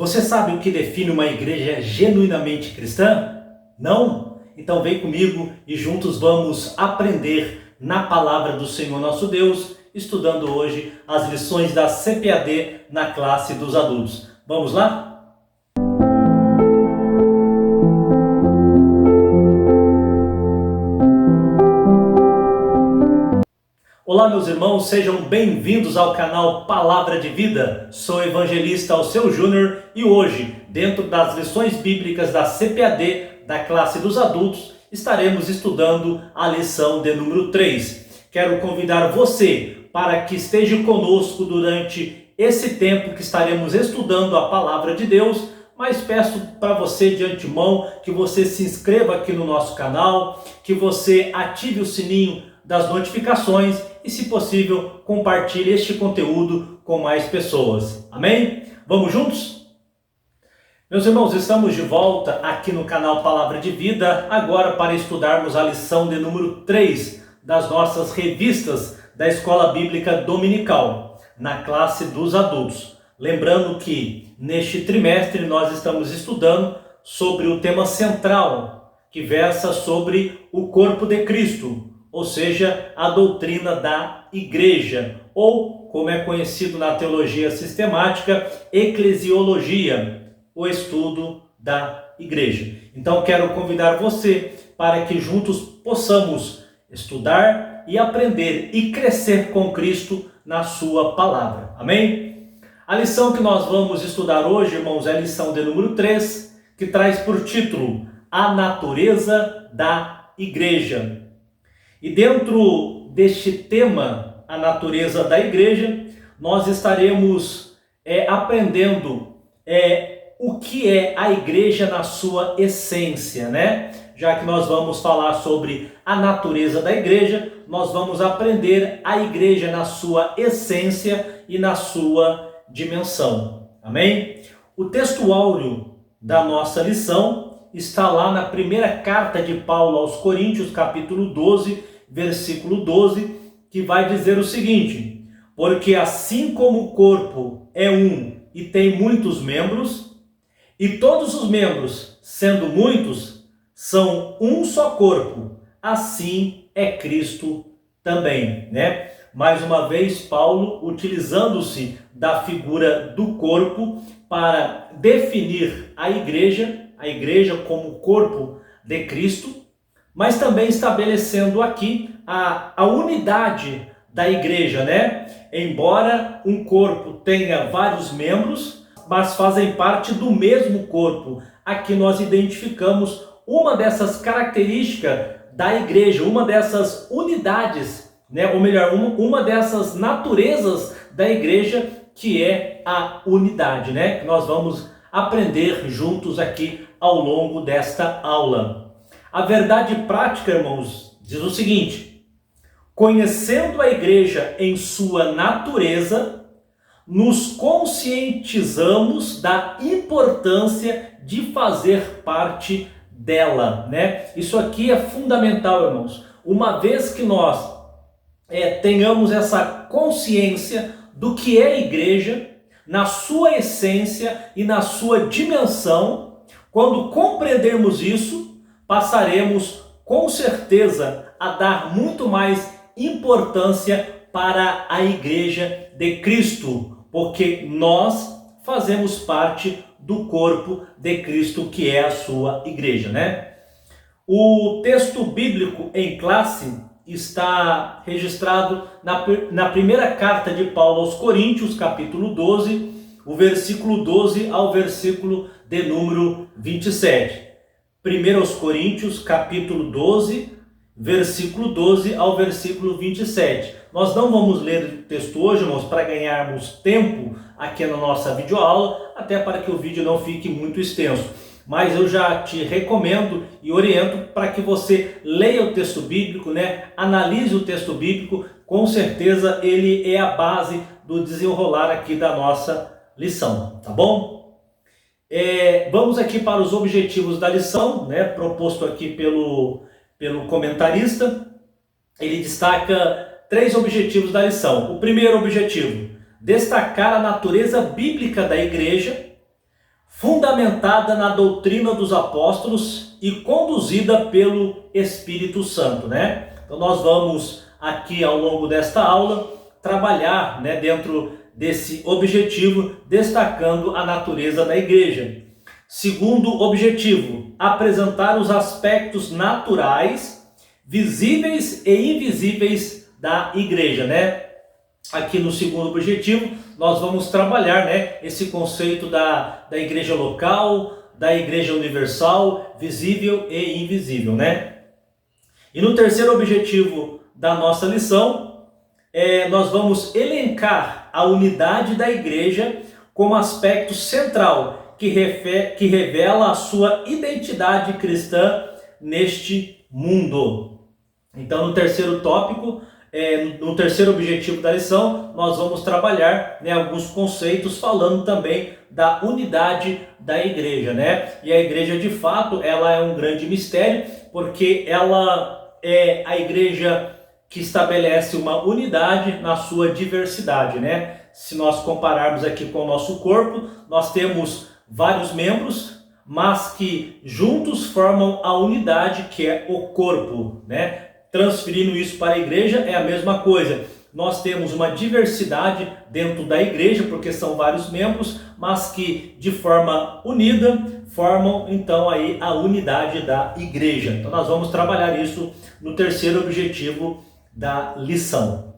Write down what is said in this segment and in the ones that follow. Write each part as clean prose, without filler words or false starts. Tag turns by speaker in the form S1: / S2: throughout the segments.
S1: Você sabe o que define uma igreja genuinamente cristã? Não? Então vem comigo e juntos vamos aprender na palavra do Senhor nosso Deus, estudando hoje as lições da CPAD na classe dos adultos. Vamos lá? Olá meus irmãos, sejam bem-vindos ao canal Palavra de Vida. Sou o evangelista Alceu Júnior e hoje, dentro das lições bíblicas da CPAD, da classe dos adultos, estaremos estudando a lição de número 3. Quero convidar você para que esteja conosco durante esse tempo que estaremos estudando a Palavra de Deus, mas peço para você de antemão que você se inscreva aqui no nosso canal, que você ative o sininho das notificações e, se possível, compartilhe este conteúdo com mais pessoas. Amém? Vamos juntos? Meus irmãos, estamos de volta aqui no canal Palavra de Vida, agora para estudarmos a lição de número 3 das nossas revistas da Escola Bíblica Dominical, na classe dos adultos. Lembrando que neste trimestre nós estamos estudando sobre o tema central, que versa sobre o corpo de Cristo, ou seja, a doutrina da igreja, ou, como é conhecido na teologia sistemática, eclesiologia, o estudo da igreja. Então, quero convidar você para que juntos possamos estudar e aprender e crescer com Cristo na sua palavra. Amém? A lição que nós vamos estudar hoje, irmãos, é a lição de número 3, que traz por título A Natureza da Igreja. E dentro deste tema, a natureza da igreja, nós estaremos aprendendo o que é a igreja na sua essência, né? Já que nós vamos falar sobre a natureza da igreja, nós vamos aprender a igreja na sua essência e na sua dimensão. Amém? O texto áureo da nossa lição está lá na primeira carta de Paulo aos Coríntios, capítulo 12, versículo 12, que vai dizer o seguinte: porque assim como o corpo é um e tem muitos membros, e todos os membros, sendo muitos, são um só corpo, assim é Cristo também, né? Mais uma vez, Paulo, utilizando-se da figura do corpo para definir a igreja como o corpo de Cristo, mas também estabelecendo aqui a unidade da igreja, né? Embora um corpo tenha vários membros, mas fazem parte do mesmo corpo. Aqui nós identificamos uma dessas características da igreja, uma dessas unidades, né? Ou melhor, uma dessas naturezas da igreja, que é a unidade, né? Que nós vamos aprender juntos aqui ao longo desta aula. A verdade prática, irmãos, diz o seguinte: conhecendo a igreja em sua natureza, nos conscientizamos da importância de fazer parte dela, né? Isso aqui é fundamental, irmãos. Uma vez que nós tenhamos essa consciência do que é a igreja, na sua essência e na sua dimensão, quando compreendermos isso, passaremos com certeza a dar muito mais importância para a igreja de Cristo, porque nós fazemos parte do corpo de Cristo, que é a sua igreja, né? O texto bíblico em classe está registrado na primeira carta de Paulo aos Coríntios, capítulo 12, o versículo 12 ao versículo de número 27. 1 Coríntios, capítulo 12, versículo 12 ao versículo 27. Nós não vamos ler o texto hoje, irmãos, para ganharmos tempo aqui na nossa videoaula, até para que o vídeo não fique muito extenso. Mas eu já te recomendo e oriento para que você leia o texto bíblico, né? Analise o texto bíblico, com certeza ele é a base do desenrolar aqui da nossa lição, tá bom? Vamos aqui para os objetivos da lição, né, proposto aqui pelo comentarista. Ele destaca 3 objetivos da lição. O primeiro objetivo: destacar a natureza bíblica da igreja, fundamentada na doutrina dos apóstolos e conduzida pelo Espírito Santo, né? Então nós vamos aqui ao longo desta aula trabalhar, né, dentro desse objetivo, destacando a natureza da igreja. Segundo objetivo, apresentar os aspectos naturais, visíveis e invisíveis da igreja, né? Aqui no segundo objetivo, nós vamos trabalhar, né, esse conceito da igreja local, da igreja universal, visível e invisível, né? E no terceiro objetivo da nossa lição, nós vamos elencar a unidade da igreja como aspecto central que revela a sua identidade cristã neste mundo. Então, no terceiro tópico, no terceiro objetivo da lição, nós vamos trabalhar, né, alguns conceitos falando também da unidade da igreja, né? E a igreja, de fato, ela é um grande mistério, porque ela é a igreja que estabelece uma unidade na sua diversidade, né? Se nós compararmos aqui com o nosso corpo, nós temos vários membros, mas que juntos formam a unidade que é o corpo, né? Transferindo isso para a igreja é a mesma coisa. Nós temos uma diversidade dentro da igreja, porque são vários membros, mas que de forma unida formam então aí a unidade da igreja. Então nós vamos trabalhar isso no terceiro objetivo da lição.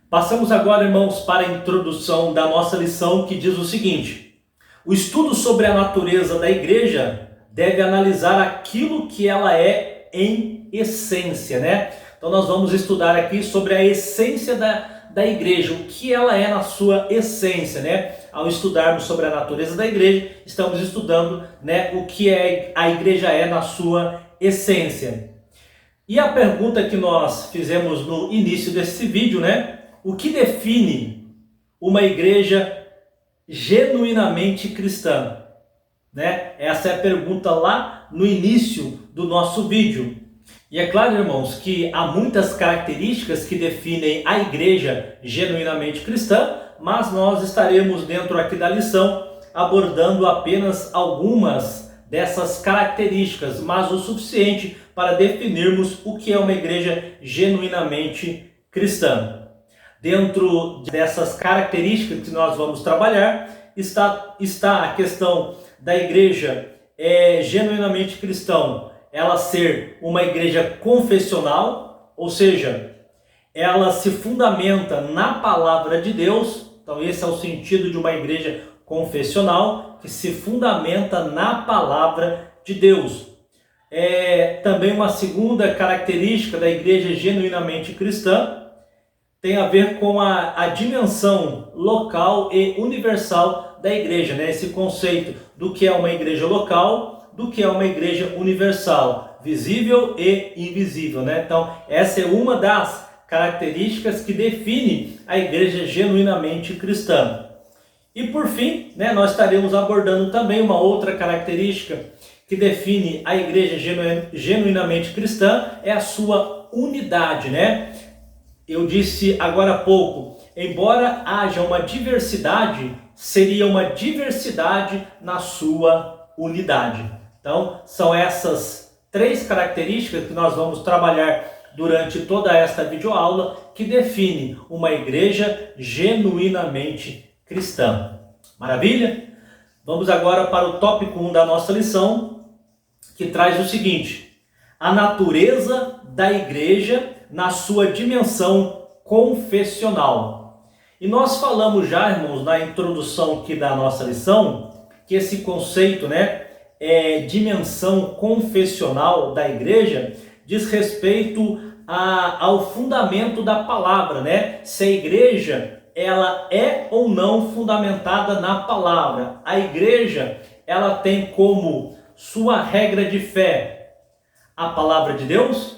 S1: Passamos agora, irmãos, para a introdução da nossa lição, que diz o seguinte: o estudo sobre a natureza da igreja deve analisar aquilo que ela é em essência, né? Então nós vamos estudar aqui sobre a essência da igreja, o que ela é na sua essência, né? Ao estudarmos sobre a natureza da igreja, estamos estudando, né, o que a igreja é na sua essência. E a pergunta que nós fizemos no início desse vídeo, né? O que define uma igreja genuinamente cristã? Né? Essa é a pergunta lá no início do nosso vídeo. E é claro, irmãos, que há muitas características que definem a igreja genuinamente cristã, mas nós estaremos dentro aqui da lição abordando apenas algumas dessas características, mas o suficiente para definirmos o que é uma igreja genuinamente cristã. Dentro dessas características que nós vamos trabalhar está a questão da igreja genuinamente cristã, ela ser uma igreja confessional, ou seja, ela se fundamenta na palavra de Deus. Então esse é o sentido de uma igreja confessional, que se fundamenta na palavra de Deus. Também uma segunda característica da igreja genuinamente cristã tem a ver com a dimensão local e universal da igreja, né? Esse conceito do que é uma igreja local, do que é uma igreja universal, visível e invisível, né? Então, essa é uma das características que define a igreja genuinamente cristã. E por fim, né, nós estaremos abordando também uma outra característica que define a igreja genuinamente cristã, é a sua unidade, né? Eu disse agora há pouco, embora haja uma diversidade, seria uma diversidade na sua unidade. Então, são essas três características que nós vamos trabalhar durante toda esta videoaula, que define uma igreja genuinamente cristã. Maravilha? Vamos agora para o tópico 1 da nossa lição, que traz o seguinte: a natureza da igreja na sua dimensão confessional. E nós falamos já, irmãos, na introdução aqui da nossa lição, que esse conceito, né, dimensão confessional da igreja diz respeito ao fundamento da palavra, né? Se a igreja ela é ou não fundamentada na palavra. A igreja ela tem como sua regra de fé a palavra de Deus.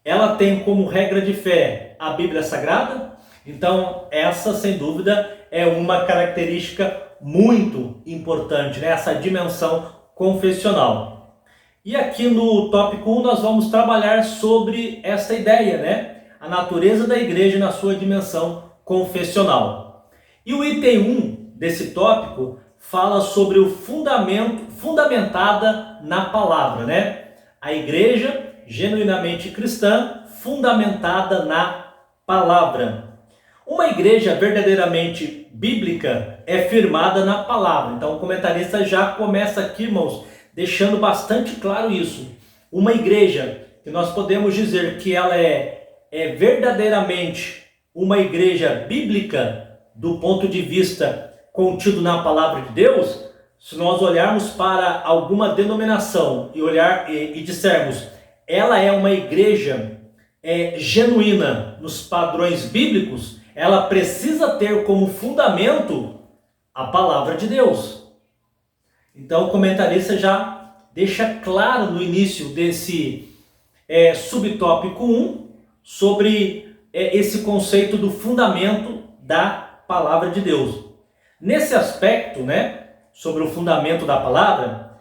S1: Ela tem como regra de fé a Bíblia Sagrada. Então essa, sem dúvida, é uma característica muito importante, né? Essa dimensão confessional. E aqui no tópico 1 nós vamos trabalhar sobre essa ideia, né? A natureza da igreja na sua dimensão confessional. E o item 1 desse tópico fala sobre o fundamentada na palavra, né? A igreja genuinamente cristã, fundamentada na palavra. Uma igreja verdadeiramente bíblica é firmada na palavra. Então o comentarista já começa aqui, irmãos, deixando bastante claro isso. Uma igreja que nós podemos dizer que ela é verdadeiramente uma igreja bíblica do ponto de vista contido na palavra de Deus, se nós olharmos para alguma denominação e dissermos ela é uma igreja genuína nos padrões bíblicos, ela precisa ter como fundamento a palavra de Deus. Então o comentarista já deixa claro no início desse subtópico 1 sobre esse conceito do fundamento da palavra de Deus. Nesse aspecto, né, sobre o fundamento da palavra,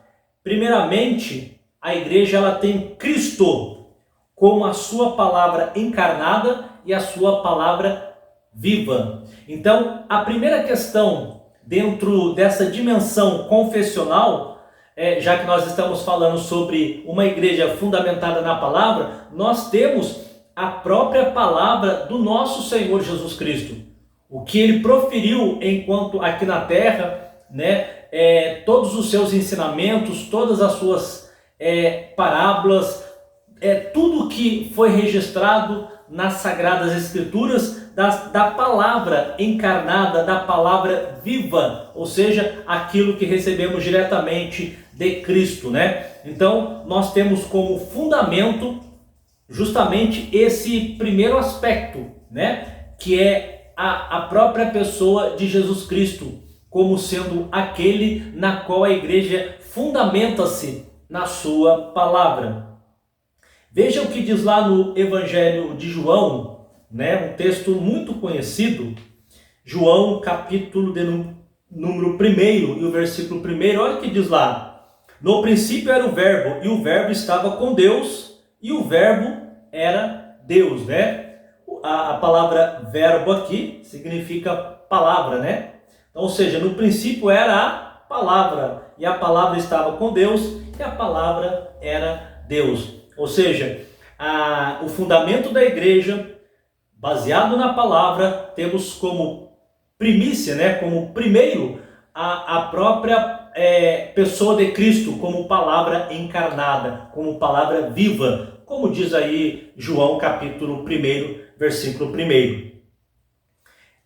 S1: primeiramente a igreja ela tem Cristo como a sua palavra encarnada e a sua palavra viva. Então, a primeira questão dentro dessa dimensão confessional, já que nós estamos falando sobre uma igreja fundamentada na palavra, nós temos a própria palavra do nosso Senhor Jesus Cristo. O que ele proferiu enquanto aqui na terra, né, todos os seus ensinamentos, todas as suas parábolas, tudo que foi registrado nas Sagradas Escrituras da palavra encarnada, da palavra viva, ou seja, aquilo que recebemos diretamente de Cristo, né? Então, nós temos como fundamento justamente esse primeiro aspecto, né? Que é a própria pessoa de Jesus Cristo, como sendo aquele na qual a igreja fundamenta-se na sua palavra. Veja o que diz lá no Evangelho de João, né? Um texto muito conhecido, João capítulo número 1 e o versículo 1, olha o que diz lá: no princípio era o verbo, e o verbo estava com Deus, e o verbo era Deus, né? A palavra verbo aqui significa palavra, né? Então, ou seja, no princípio era a palavra, e a palavra estava com Deus, e a palavra era Deus. Ou seja, o fundamento da igreja, baseado na palavra, temos como primícia, né, como primeiro, a própria pessoa de Cristo, como palavra encarnada, como palavra viva, como diz aí João capítulo 1, versículo 1.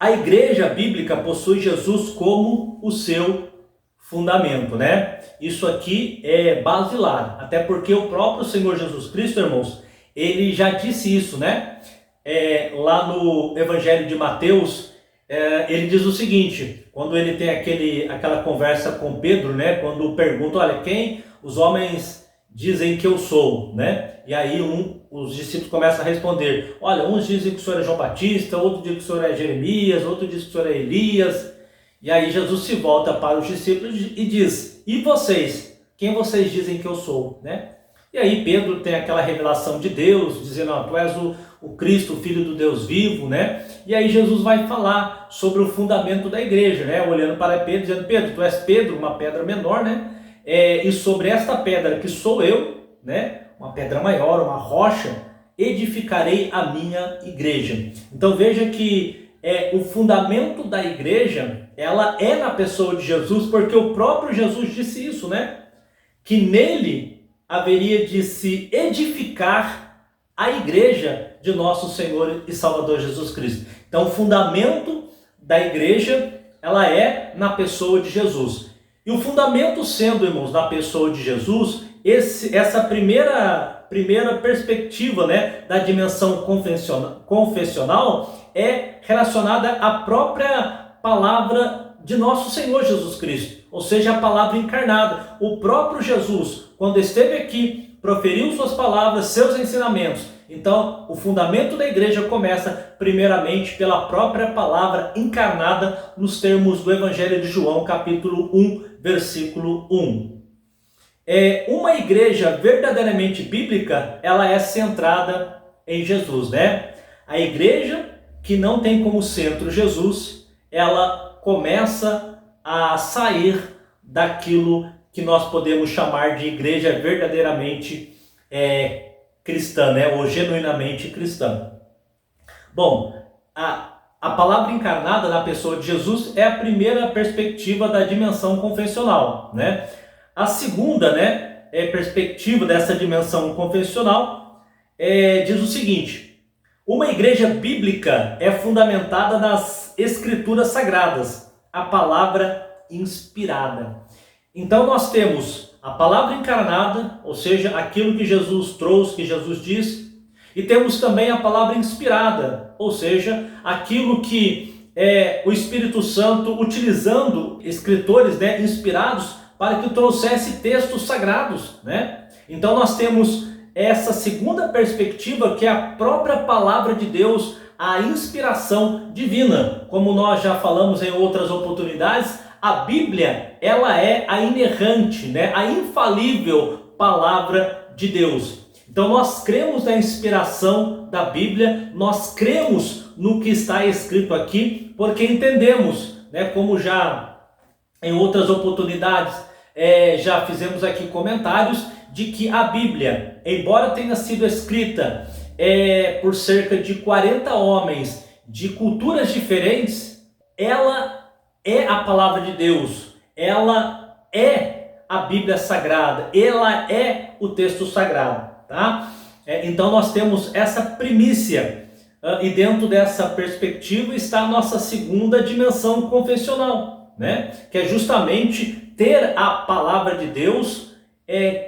S1: A igreja bíblica possui Jesus como o seu fundamento, né? Isso aqui é basilar, até porque o próprio Senhor Jesus Cristo, irmãos, ele já disse isso, né? Lá no Evangelho de Mateus, ele diz o seguinte, quando ele tem aquela conversa com Pedro, né? Quando pergunta, olha, quem os homens dizem que eu sou, né? E aí os discípulos começam a responder, olha, uns dizem que o Senhor é João Batista, outro diz que o Senhor é Jeremias, outro diz que o Senhor é Elias. E aí Jesus se volta para os discípulos e diz, e vocês? Quem vocês dizem que eu sou? Né? E aí Pedro tem aquela revelação de Deus, dizendo, tu és o Cristo, o Filho do Deus vivo, né? E aí Jesus vai falar sobre o fundamento da igreja, né? Olhando para Pedro, dizendo, Pedro, tu és Pedro, uma pedra menor, né? E sobre esta pedra que sou eu, né? Uma pedra maior, uma rocha, edificarei a minha igreja. Então veja que o fundamento da igreja, ela é na pessoa de Jesus, porque o próprio Jesus disse isso, né? Que nele haveria de se edificar a igreja de nosso Senhor e Salvador Jesus Cristo. Então o fundamento da igreja, ela é na pessoa de Jesus. E o fundamento sendo, irmãos, na pessoa de Jesus, essa primeira perspectiva, né, da dimensão confessional é relacionada à própria palavra de nosso Senhor Jesus Cristo, ou seja, a palavra encarnada. O próprio Jesus, quando esteve aqui, proferiu suas palavras, seus ensinamentos. Então, o fundamento da igreja começa primeiramente pela própria palavra encarnada nos termos do Evangelho de João, capítulo 1, versículo 1. Uma igreja verdadeiramente bíblica, ela é centrada em Jesus, né? A igreja que não tem como centro Jesus, ela começa a sair daquilo que nós podemos chamar de igreja verdadeiramente cristã, né? Ou genuinamente cristã. Bom, a palavra encarnada na pessoa de Jesus é a primeira perspectiva da dimensão confessional, né? A segunda, né, perspectiva dessa dimensão confessional diz o seguinte: uma igreja bíblica é fundamentada nas escrituras sagradas, a palavra inspirada. Então nós temos a palavra encarnada, ou seja, aquilo que Jesus trouxe, que Jesus disse, e temos também a palavra inspirada, ou seja, aquilo que o Espírito Santo, utilizando escritores, né, inspirados, para que trouxesse textos sagrados, né? Então nós temos essa segunda perspectiva, que é a própria palavra de Deus, a inspiração divina. Como nós já falamos em outras oportunidades, a Bíblia, ela é a inerrante, né, a infalível palavra de Deus. Então nós cremos na inspiração da Bíblia, nós cremos no que está escrito aqui, porque entendemos, né, como já em outras oportunidades já fizemos aqui comentários, de que a Bíblia, embora tenha sido escrita por cerca de 40 homens de culturas diferentes, ela é a palavra de Deus, ela é a Bíblia Sagrada, ela é o texto sagrado, tá? Então nós temos essa primícia, e dentro dessa perspectiva está a nossa segunda dimensão confessional, né? Que é justamente ter a palavra de Deus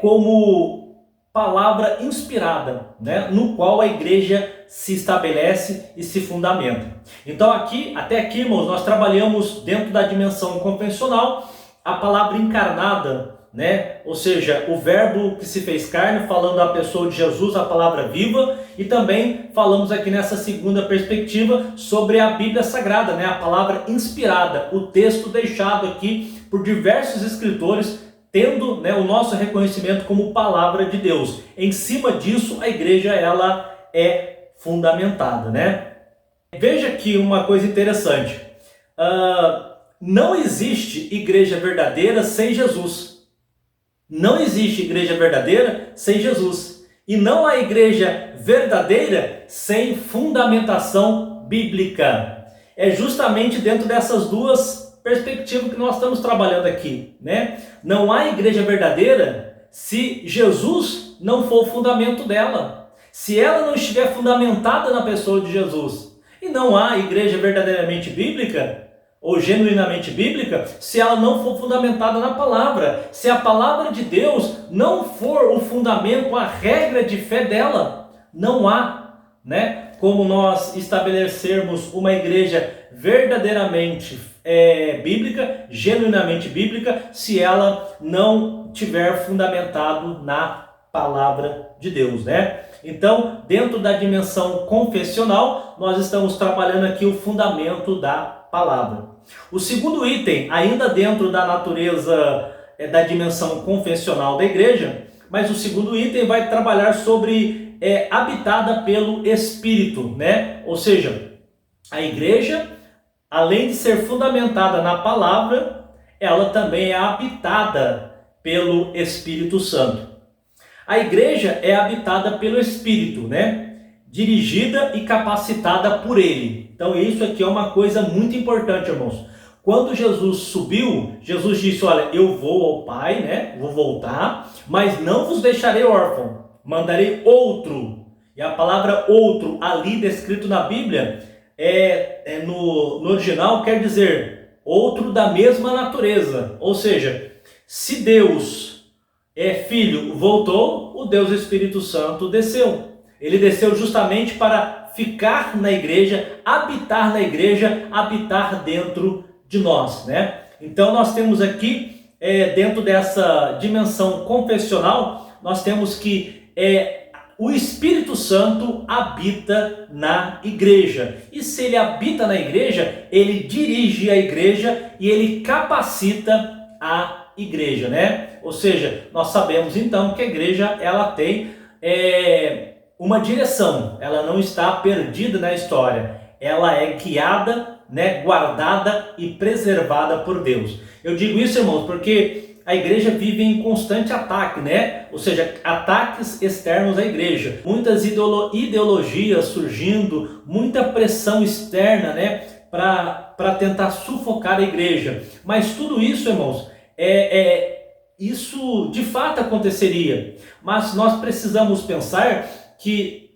S1: como palavra inspirada, né? No qual a igreja se estabelece e se fundamenta. Então até aqui, irmãos, nós trabalhamos dentro da dimensão confessional a palavra encarnada, né? Ou seja, o verbo que se fez carne, falando da pessoa de Jesus, a palavra viva, e também falamos aqui nessa segunda perspectiva sobre a Bíblia Sagrada, né? A palavra inspirada, o texto deixado aqui por diversos escritores, tendo, né, o nosso reconhecimento como palavra de Deus. Em cima disso, a igreja ela é fundamentada, né? Veja aqui uma coisa interessante. Não existe igreja verdadeira sem Jesus. Não existe igreja verdadeira sem Jesus. E não há igreja verdadeira sem fundamentação bíblica. É justamente dentro dessas duas perspectivas que nós estamos trabalhando aqui, né? Não há igreja verdadeira se Jesus não for o fundamento dela. Se ela não estiver fundamentada na pessoa de Jesus. E não há igreja verdadeiramente bíblica ou genuinamente bíblica, se ela não for fundamentada na palavra, se a palavra de Deus não for o fundamento, a regra de fé dela, não há, né, como nós estabelecermos uma igreja verdadeiramente bíblica, genuinamente bíblica, se ela não tiver fundamentado na palavra de Deus, né? Então, dentro da dimensão confessional, nós estamos trabalhando aqui o fundamento da palavra. O segundo item, ainda dentro da natureza da dimensão confessional da igreja, mas o segundo item vai trabalhar sobre habitada pelo Espírito, né? Ou seja, a igreja, além de ser fundamentada na palavra, ela também é habitada pelo Espírito Santo. A igreja é habitada pelo Espírito, né? Dirigida e capacitada por Ele. Então isso aqui é uma coisa muito importante, irmãos. Quando Jesus subiu, Jesus disse: olha, eu vou ao Pai, né? Vou voltar, mas não vos deixarei órfão, mandarei outro. E a palavra outro, ali descrito na Bíblia, no original quer dizer outro da mesma natureza. Ou seja, se Deus Filho voltou, o Deus Espírito Santo desceu. Ele desceu justamente para ficar na igreja, habitar dentro de nós, né? Então nós temos aqui, dentro dessa dimensão confessional, nós temos que o Espírito Santo habita na igreja. E se ele habita na igreja, ele dirige a igreja e ele capacita a igreja, né? Ou seja, nós sabemos então que a igreja ela tem uma direção, ela não está perdida na história, ela é guiada né, guardada e preservada por Deus. Eu digo isso, irmãos, porque a igreja vive em constante ataque, né? Ou seja, ataques externos à igreja. Muitas ideologias surgindo, muita pressão externa, né, para tentar sufocar a igreja. Mas tudo isso, irmãos, isso de fato aconteceria. Mas nós precisamos pensar que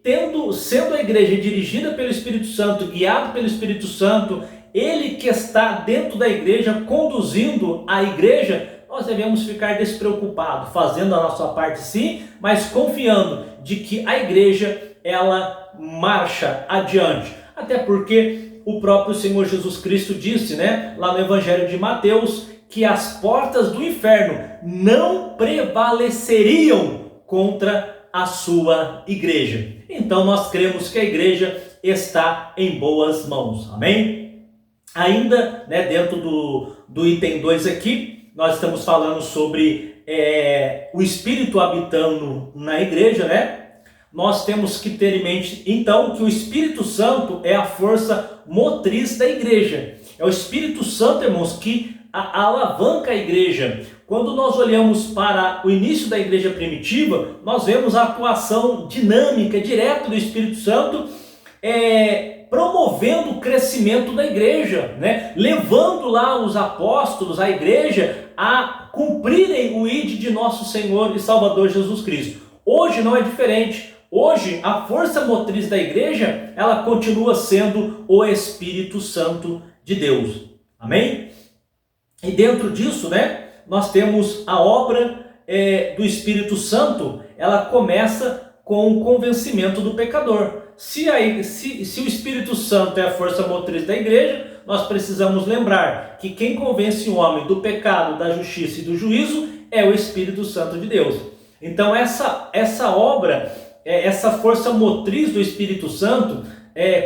S1: sendo a igreja dirigida pelo Espírito Santo, guiado pelo Espírito Santo, ele que está dentro da igreja, conduzindo a igreja, nós devemos ficar despreocupados, fazendo a nossa parte sim, mas confiando de que a igreja, ela marcha adiante. Até porque o próprio Senhor Jesus Cristo disse, né, lá no Evangelho de Mateus, que as portas do inferno não prevaleceriam contra a sua igreja. Então nós cremos que a igreja está em boas mãos, amém? Ainda, né, dentro do item 2 aqui, nós estamos falando sobre o Espírito habitando na igreja, né? Nós temos que ter em mente, então, que o Espírito Santo é a força motriz da igreja. É o Espírito Santo, irmãos, que alavanca a igreja. Quando nós olhamos para o início da igreja primitiva, nós vemos a atuação dinâmica, direta do Espírito Santo, promovendo o crescimento da igreja, né? Levando lá os apóstolos, a igreja, a cumprirem o ID de nosso Senhor e Salvador Jesus Cristo. Hoje não é diferente. Hoje a força motriz da igreja, ela continua sendo o Espírito Santo de Deus. Amém? E dentro disso, né, nós temos a obra do Espírito Santo. Ela começa com o convencimento do pecador. Se o Espírito Santo é a força motriz da igreja, nós precisamos lembrar que quem convence o homem do pecado, da justiça e do juízo é o Espírito Santo de Deus. Então essa obra, essa força motriz do Espírito Santo,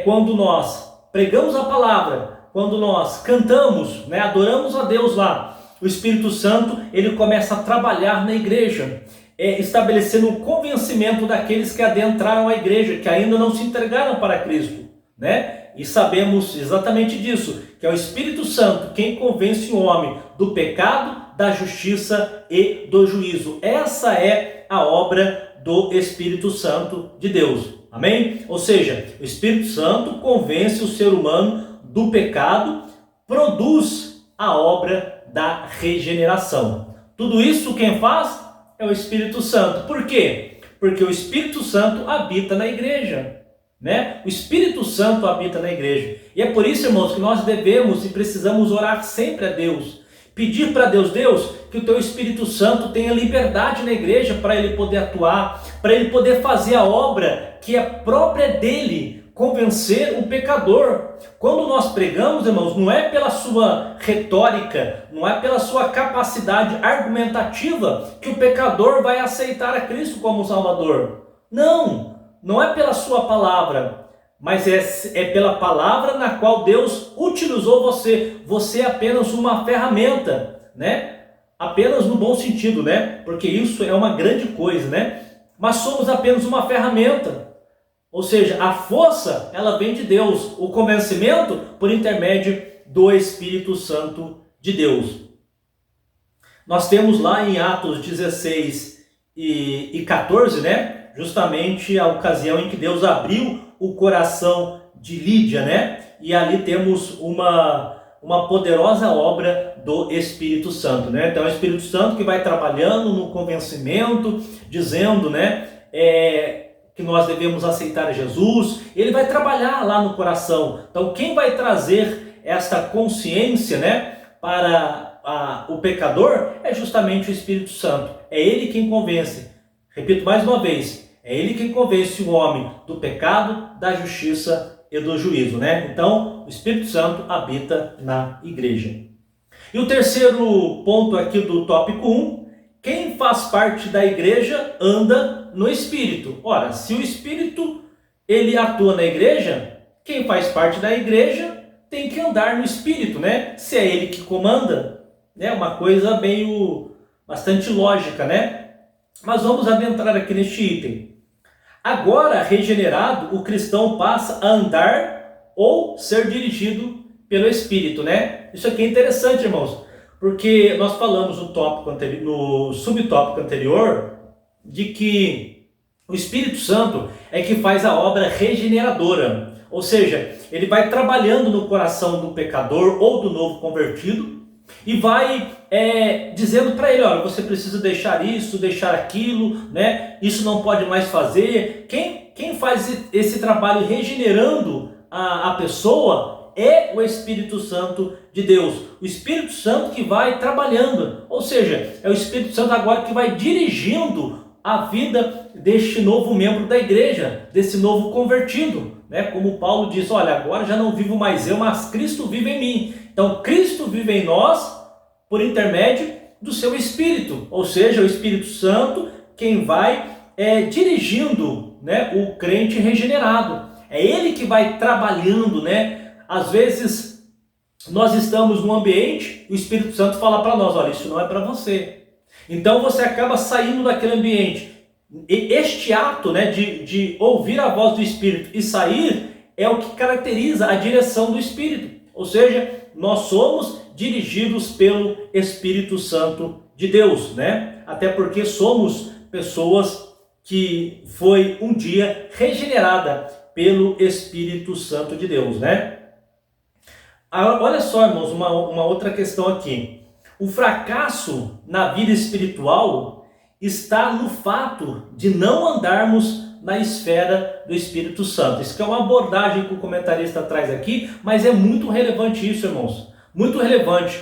S1: quando nós pregamos a palavra, quando nós cantamos, né, adoramos a Deus lá, o Espírito Santo, ele começa a trabalhar na igreja, estabelecendo um convencimento daqueles que adentraram a igreja, que ainda não se entregaram para Cristo, né? E sabemos exatamente disso, que é o Espírito Santo quem convence o homem do pecado, da justiça e do juízo. Essa é a obra do Espírito Santo de Deus, amém? Ou seja, o Espírito Santo convence o ser humano do pecado, produz a obra da regeneração. Tudo isso quem faz é o Espírito Santo. Por quê? Porque o Espírito Santo habita na igreja, né? O Espírito Santo habita na igreja. E é por isso, irmãos, que nós devemos e precisamos orar sempre a Deus. Pedir para Deus, que o teu Espírito Santo tenha liberdade na igreja para ele poder atuar, para ele poder fazer a obra que é própria dele, convencer o pecador. Quando nós pregamos, irmãos, não é pela sua retórica, não é pela sua capacidade argumentativa que o pecador vai aceitar a Cristo como Salvador. Não é pela sua palavra, mas é pela palavra na qual Deus utilizou você. Você é apenas uma ferramenta, né? Apenas no bom sentido, né? Porque isso é uma grande coisa, né? Mas somos apenas uma ferramenta. Ou seja, a força, ela vem de Deus. O convencimento por intermédio do Espírito Santo de Deus. Nós temos lá em Atos 16 e 14, né? Justamente a ocasião em que Deus abriu o coração de Lídia, né? E ali temos uma poderosa obra do Espírito Santo, né? Então é o Espírito Santo que vai trabalhando no convencimento, dizendo, né? Que nós devemos aceitar Jesus. Ele vai trabalhar lá no coração. Então quem vai trazer esta consciência, né, para o pecador é justamente o Espírito Santo. É ele quem convence. Repito mais uma vez, é ele quem convence o homem do pecado, da justiça e do juízo, né? Então o Espírito Santo habita na igreja. E o terceiro ponto aqui do tópico 1, quem faz parte da igreja anda no Espírito. Ora, se o Espírito ele atua na igreja, quem faz parte da igreja tem que andar no Espírito, né? Se é ele que comanda, né? Uma coisa meio bastante lógica, né? Mas vamos adentrar aqui neste item. Agora, regenerado, o cristão passa a andar ou ser dirigido pelo Espírito, né? Isso aqui é interessante, irmãos, porque nós falamos no subtópico anterior de que o Espírito Santo é que faz a obra regeneradora, ou seja, ele vai trabalhando no coração do pecador ou do novo convertido e vai dizendo para ele, olha, você precisa deixar isso, deixar aquilo, né? Isso não pode mais fazer. Quem faz esse trabalho regenerando a pessoa é o Espírito Santo de Deus. O Espírito Santo que vai trabalhando, ou seja, é o Espírito Santo agora que vai dirigindo a vida deste novo membro da igreja, desse novo convertido, né? Como Paulo diz, olha, agora já não vivo mais eu, mas Cristo vive em mim. Então Cristo vive em nós por intermédio do seu Espírito, ou seja, o Espírito Santo quem vai dirigindo, né, o crente regenerado. É ele que vai trabalhando, né? Às vezes nós estamos num ambiente, o Espírito Santo fala para nós, olha, isso não é para você. Então você acaba saindo daquele ambiente. E este ato, né, de ouvir a voz do Espírito e sair é o que caracteriza a direção do Espírito. Ou seja, nós somos dirigidos pelo Espírito Santo de Deus, né? Até porque somos pessoas que foi um dia regenerada pelo Espírito Santo de Deus, né? Olha só, irmãos, uma outra questão aqui. O fracasso na vida espiritual está no fato de não andarmos na esfera do Espírito Santo. Isso que é uma abordagem que o comentarista traz aqui, mas é muito relevante isso, irmãos. Muito relevante.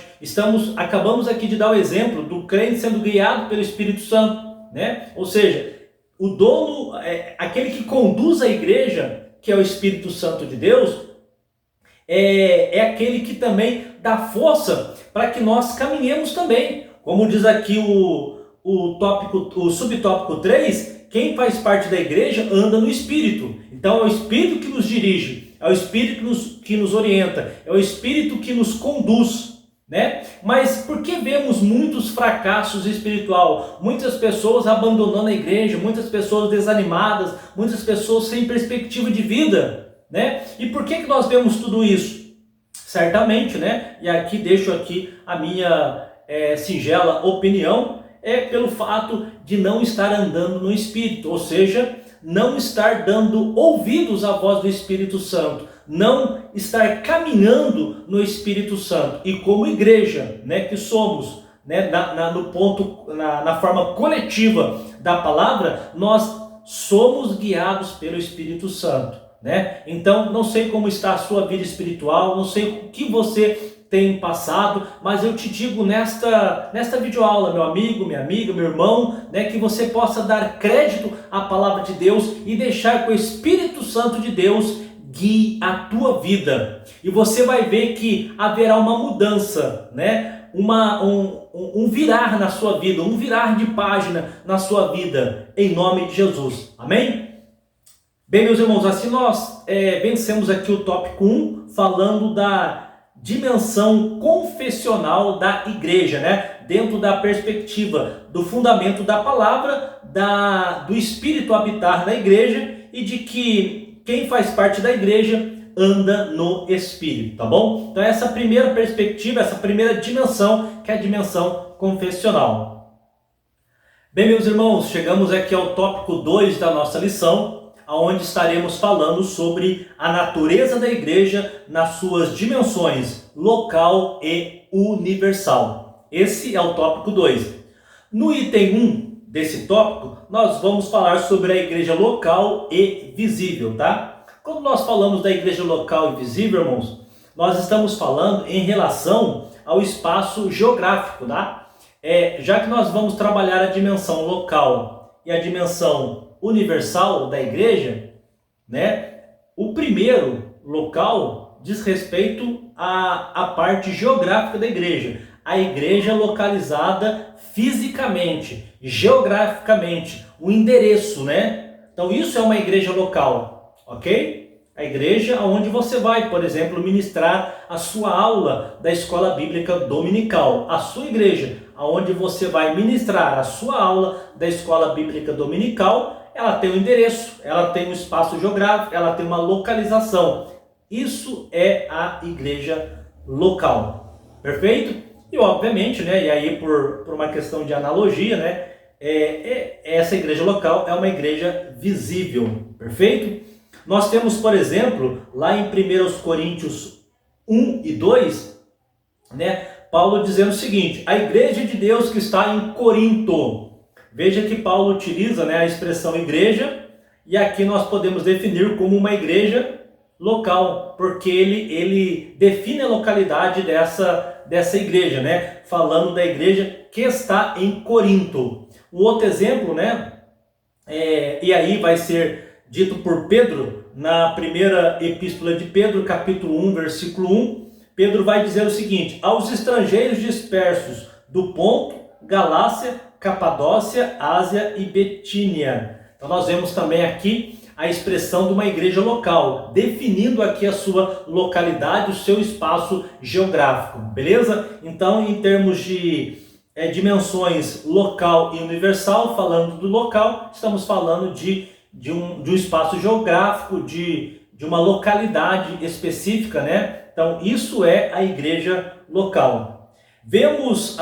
S1: Acabamos aqui de dar o exemplo do crente sendo guiado pelo Espírito Santo, né? Ou seja, o dono, aquele que conduz a igreja, que é o Espírito Santo de Deus, é aquele que também dá força para que nós caminhemos também. Como diz aqui o subtópico 3, quem faz parte da igreja anda no Espírito. Então é o Espírito que nos dirige, é o Espírito que nos orienta, é o Espírito que nos conduz, né? Mas por que vemos muitos fracassos espiritual? Muitas pessoas abandonando a igreja, muitas pessoas desanimadas, muitas pessoas sem perspectiva de vida, né? E por que nós vemos tudo isso? Certamente, né? E aqui deixo aqui a minha singela opinião, pelo fato de não estar andando no Espírito, ou seja, não estar dando ouvidos à voz do Espírito Santo, não estar caminhando no Espírito Santo. E como igreja, né, que somos, né, na forma coletiva da palavra, nós somos guiados pelo Espírito Santo, né? Então, não sei como está a sua vida espiritual, não sei o que você tem passado, mas eu te digo nesta videoaula, meu amigo, minha amiga, meu irmão, né, que você possa dar crédito à palavra de Deus e deixar que o Espírito Santo de Deus guie a tua vida. E você vai ver que haverá uma mudança, né? Um virar na sua vida, um virar de página na sua vida, em nome de Jesus. Amém? Bem, meus irmãos, assim nós vencemos aqui o tópico 1, falando da dimensão confessional da igreja, né? Dentro da perspectiva do fundamento da palavra, do Espírito habitar na igreja e de que quem faz parte da igreja anda no Espírito, tá bom? Então essa primeira perspectiva, essa primeira dimensão, que é a dimensão confessional. Bem, meus irmãos, chegamos aqui ao tópico 2 da nossa lição, onde estaremos falando sobre a natureza da igreja nas suas dimensões local e universal. Esse é o tópico 2. No item 1 desse tópico, nós vamos falar sobre a igreja local e visível, tá? Quando nós falamos da igreja local e visível, irmãos, nós estamos falando em relação ao espaço geográfico, tá? Já que nós vamos trabalhar a dimensão local e a dimensão universal da igreja, né? O primeiro local diz respeito à parte geográfica da igreja. A igreja localizada fisicamente, geograficamente, o endereço, né? Então isso é uma igreja local, ok? A igreja onde você vai, por exemplo, ministrar a sua aula da escola bíblica dominical. A sua igreja, onde você vai ministrar a sua aula da escola bíblica dominical, ela tem um endereço, ela tem um espaço geográfico, ela tem uma localização. Isso é a igreja local, perfeito? E obviamente, né, e aí por uma questão de analogia, né, essa igreja local é uma igreja visível, perfeito? Nós temos, por exemplo, lá em 1 Coríntios 1 e 2, né, Paulo dizendo o seguinte: a igreja de Deus que está em Corinto. Veja que Paulo utiliza, né, a expressão igreja, e aqui nós podemos definir como uma igreja local, porque ele define a localidade dessa igreja, né, falando da igreja que está em Corinto. O outro exemplo, né, e aí vai ser dito por Pedro, na primeira epístola de Pedro, capítulo 1, versículo 1, Pedro vai dizer o seguinte: aos estrangeiros dispersos do Ponto, Galácia, Capadócia, Ásia e Betínia. Então nós vemos também aqui a expressão de uma igreja local, definindo aqui a sua localidade, o seu espaço geográfico, beleza? Então, em termos de dimensões local e universal, falando do local, estamos falando de um espaço geográfico, de uma localidade específica, né? Então, isso é a igreja local. Vemos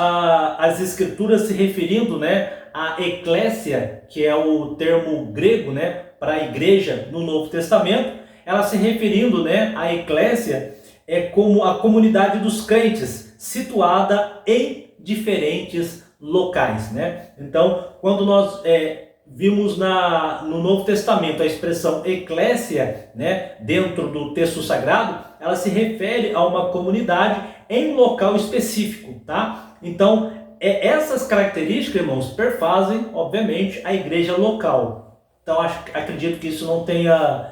S1: as escrituras se referindo, né, à eclésia, que é o termo grego, né, para a igreja no Novo Testamento. Ela se referindo, né, à eclésia como a comunidade dos crentes, situada em diferentes locais, né? Então, quando nós vimos no Novo Testamento a expressão eclésia, né, dentro do texto sagrado, ela se refere a uma comunidade em local específico, tá? Então, essas características, irmãos, perfazem, obviamente, a igreja local. Então, acredito que isso não tenha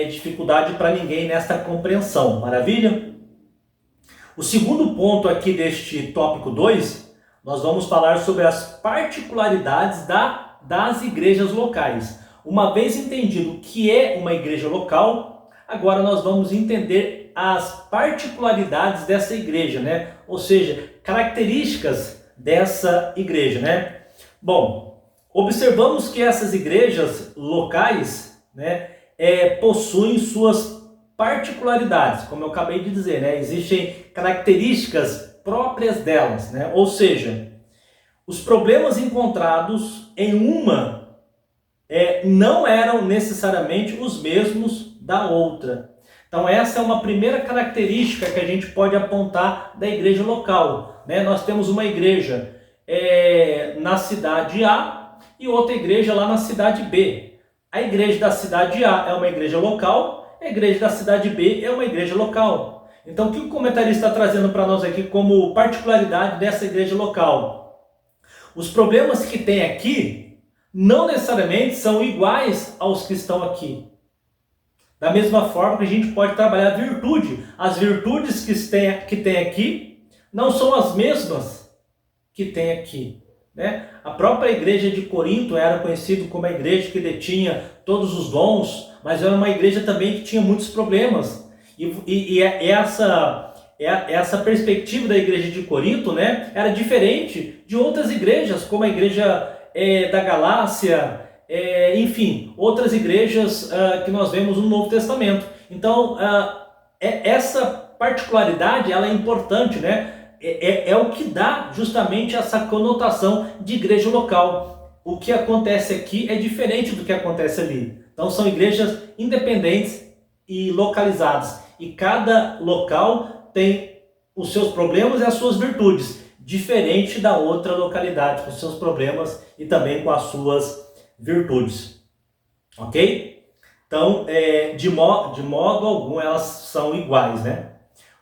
S1: dificuldade para ninguém nesta compreensão. Maravilha? O segundo ponto aqui deste tópico 2, nós vamos falar sobre as particularidades das igrejas locais. Uma vez entendido o que é uma igreja local, agora nós vamos entender as particularidades dessa igreja, né? Ou seja, características dessa igreja, né? Bom, observamos que essas igrejas locais, né, possuem suas particularidades, como eu acabei de dizer, né? Existem características próprias delas, né? Ou seja, os problemas encontrados em uma não eram necessariamente os mesmos da outra. Então essa é uma primeira característica que a gente pode apontar da igreja local, né? Nós temos uma igreja na cidade A e outra igreja lá na cidade B. A igreja da cidade A é uma igreja local, a igreja da cidade B é uma igreja local. Então o que o comentarista está trazendo para nós aqui como particularidade dessa igreja local? Os problemas que tem aqui não necessariamente são iguais aos que estão aqui. Da mesma forma que a gente pode trabalhar a virtude. As virtudes que tem aqui não são as mesmas que tem aqui, né? A própria igreja de Corinto era conhecida como a igreja que detinha todos os dons, mas era uma igreja também que tinha muitos problemas. E essa perspectiva da igreja de Corinto, né, era diferente de outras igrejas, como a igreja da Galácia, enfim, outras igrejas que nós vemos no Novo Testamento. Então, essa particularidade ela é importante, né? É o que dá justamente essa conotação de igreja local. O que acontece aqui é diferente do que acontece ali. Então, são igrejas independentes e localizadas. E cada local tem os seus problemas e as suas virtudes, diferente da outra localidade, com os seus problemas e também com as suas virtudes. Ok? Então, de modo algum, elas são iguais, né?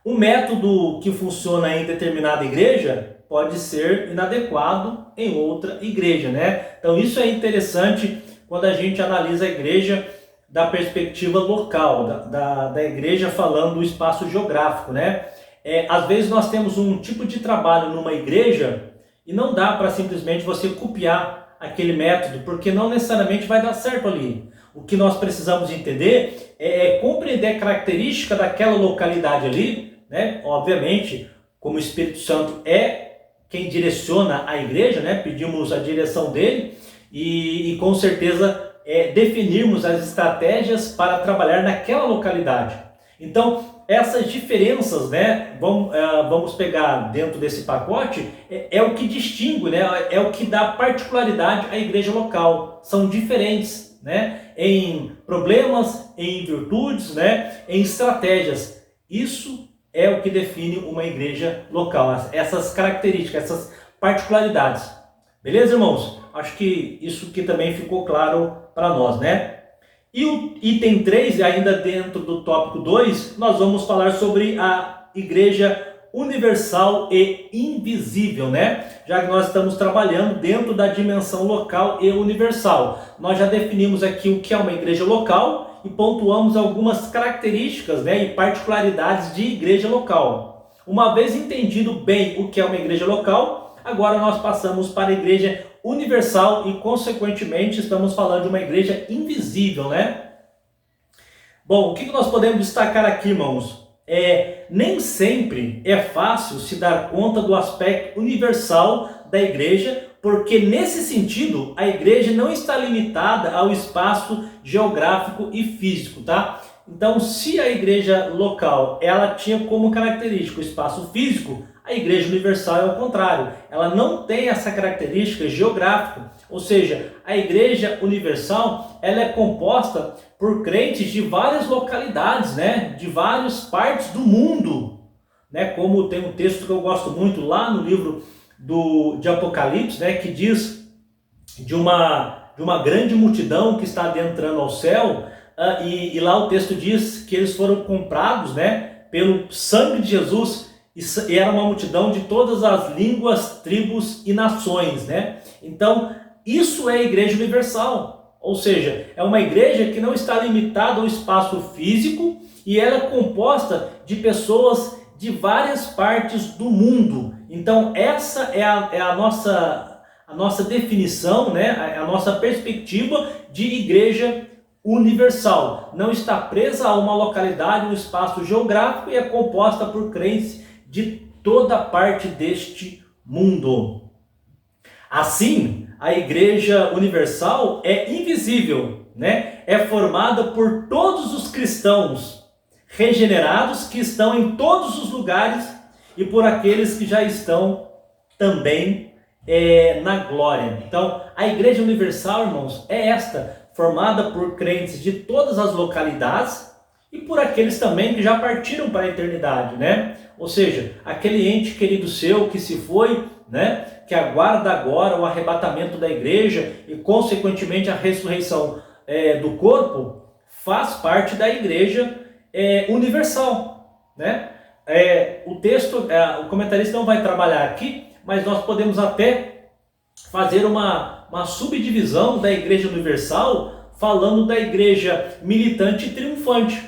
S1: Um método que funciona em determinada igreja pode ser inadequado em outra igreja, né? Então, isso é interessante quando a gente analisa a igreja da perspectiva local, da igreja falando do espaço geográfico, né? Às vezes nós temos um tipo de trabalho numa igreja e não dá para simplesmente você copiar aquele método, porque não necessariamente vai dar certo ali. O que nós precisamos entender é compreender a característica daquela localidade ali, né? Obviamente, como o Espírito Santo é quem direciona a igreja, né? Pedimos a direção dele e com certeza definirmos as estratégias para trabalhar naquela localidade. Então, essas diferenças, né, vamos pegar dentro desse pacote, é o que distingue, né, é o que dá particularidade à igreja local. São diferentes, né, em problemas, em virtudes, né, em estratégias. Isso é o que define uma igreja local, essas características, essas particularidades. Beleza, irmãos? Acho que isso aqui também ficou claro para nós, né? E o item 3, ainda dentro do tópico 2, nós vamos falar sobre a igreja universal e invisível, né? Já que nós estamos trabalhando dentro da dimensão local e universal. Nós já definimos aqui o que é uma igreja local e pontuamos algumas características, né, e particularidades de igreja local. Uma vez entendido bem o que é uma igreja local, agora nós passamos para a igreja universal e, consequentemente, estamos falando de uma igreja invisível, né? Bom, o que nós podemos destacar aqui, irmãos? Nem sempre é fácil se dar conta do aspecto universal da igreja, porque nesse sentido a igreja não está limitada ao espaço geográfico e físico, tá? Então, se a igreja local ela tinha como característica o espaço físico, a igreja universal é o contrário, ela não tem essa característica geográfica, ou seja, a igreja universal ela é composta por crentes de várias localidades, né, de várias partes do mundo, né, como tem um texto que eu gosto muito lá no livro de Apocalipse, né, que diz de uma grande multidão que está adentrando ao céu, e lá o texto diz que eles foram comprados, né, pelo sangue de Jesus. E era uma multidão de todas as línguas, tribos e nações, né? Então, isso é a igreja universal. Ou seja, é uma igreja que não está limitada ao espaço físico e ela é composta de pessoas de várias partes do mundo. Então, essa é a nossa definição, né? A nossa perspectiva de igreja universal. Não está presa a uma localidade, um espaço geográfico e é composta por crentes de toda parte deste mundo. Assim, a igreja universal é invisível, né? É formada por todos os cristãos regenerados que estão em todos os lugares e por aqueles que já estão também na glória. Então, a igreja universal, irmãos, é esta, formada por crentes de todas as localidades e por aqueles também que já partiram para a eternidade, né? Ou seja, aquele ente querido seu que se foi, né? Que aguarda agora o arrebatamento da igreja e, consequentemente, a ressurreição do corpo, faz parte da igreja universal, né? O comentarista não vai trabalhar aqui, mas nós podemos até fazer uma subdivisão da igreja universal, falando da igreja militante e triunfante.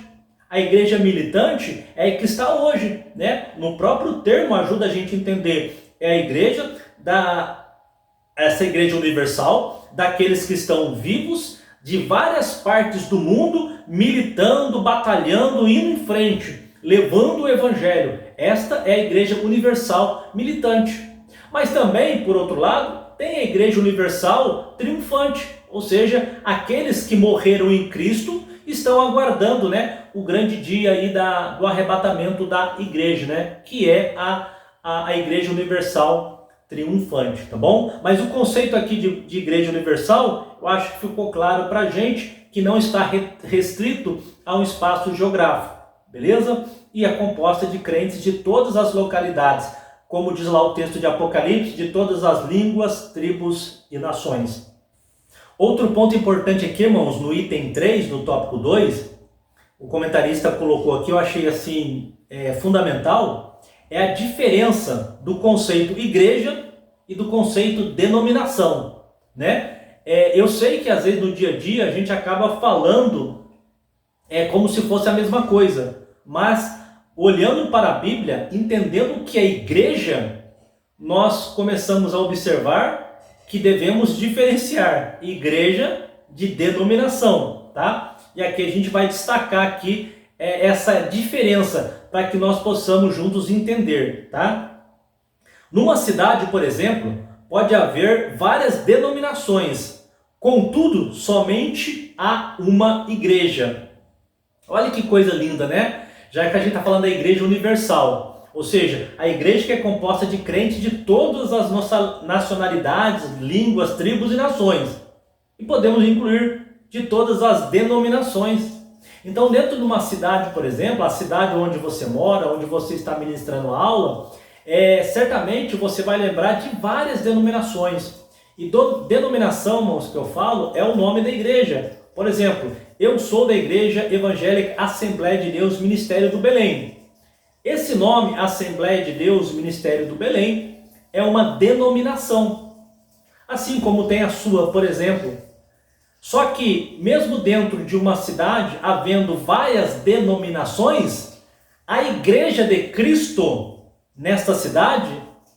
S1: A igreja militante é a que está hoje, né? No próprio termo ajuda a gente a entender. É a igreja essa igreja universal, daqueles que estão vivos, de várias partes do mundo, militando, batalhando, indo em frente, levando o evangelho. Esta é a igreja universal militante. Mas também, por outro lado, tem a igreja universal triunfante, ou seja, aqueles que morreram em Cristo estão aguardando, né, o grande dia aí do arrebatamento da igreja, né, que é a igreja universal triunfante, tá bom? Mas o conceito aqui de igreja universal, eu acho que ficou claro para a gente que não está restrito a um espaço geográfico, beleza? E é composta de crentes de todas as localidades, como diz lá o texto de Apocalipse, de todas as línguas, tribos e nações. Outro ponto importante aqui, irmãos, no item 3 do tópico 2, o comentarista colocou aqui, eu achei assim fundamental, é a diferença do conceito igreja e do conceito denominação, né? Eu sei que às vezes no dia a dia a gente acaba falando como se fosse a mesma coisa, mas olhando para a Bíblia, entendendo o que é igreja, nós começamos a observar que devemos diferenciar igreja de denominação, tá? E aqui a gente vai destacar aqui essa diferença para que nós possamos juntos entender, tá? Numa cidade, por exemplo, pode haver várias denominações, contudo, somente há uma igreja. Olha que coisa linda, né? Já que a gente está falando da igreja universal, ou seja, a igreja que é composta de crentes de todas as nossas nacionalidades, línguas, tribos e nações. E podemos incluir de todas as denominações. Então, dentro de uma cidade, por exemplo, a cidade onde você mora, onde você está ministrando aula, certamente você vai lembrar de várias denominações. E denominação, irmãos, que eu falo, é o nome da igreja. Por exemplo, eu sou da Igreja Evangélica Assembleia de Deus Ministério do Belém. Esse nome, Assembleia de Deus Ministério do Belém, é uma denominação. Assim como tem a sua, por exemplo. Só que, mesmo dentro de uma cidade, havendo várias denominações, a Igreja de Cristo, nesta cidade,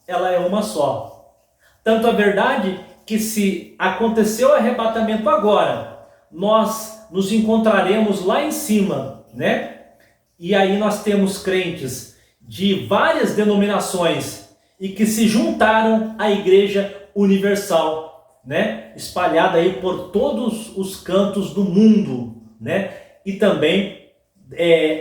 S1: ela é uma só. Tanto é verdade que se aconteceu o arrebatamento agora, nós nos encontraremos lá em cima, né? E aí nós temos crentes de várias denominações e que se juntaram à Igreja Universal, né? Espalhada aí por todos os cantos do mundo, né? E também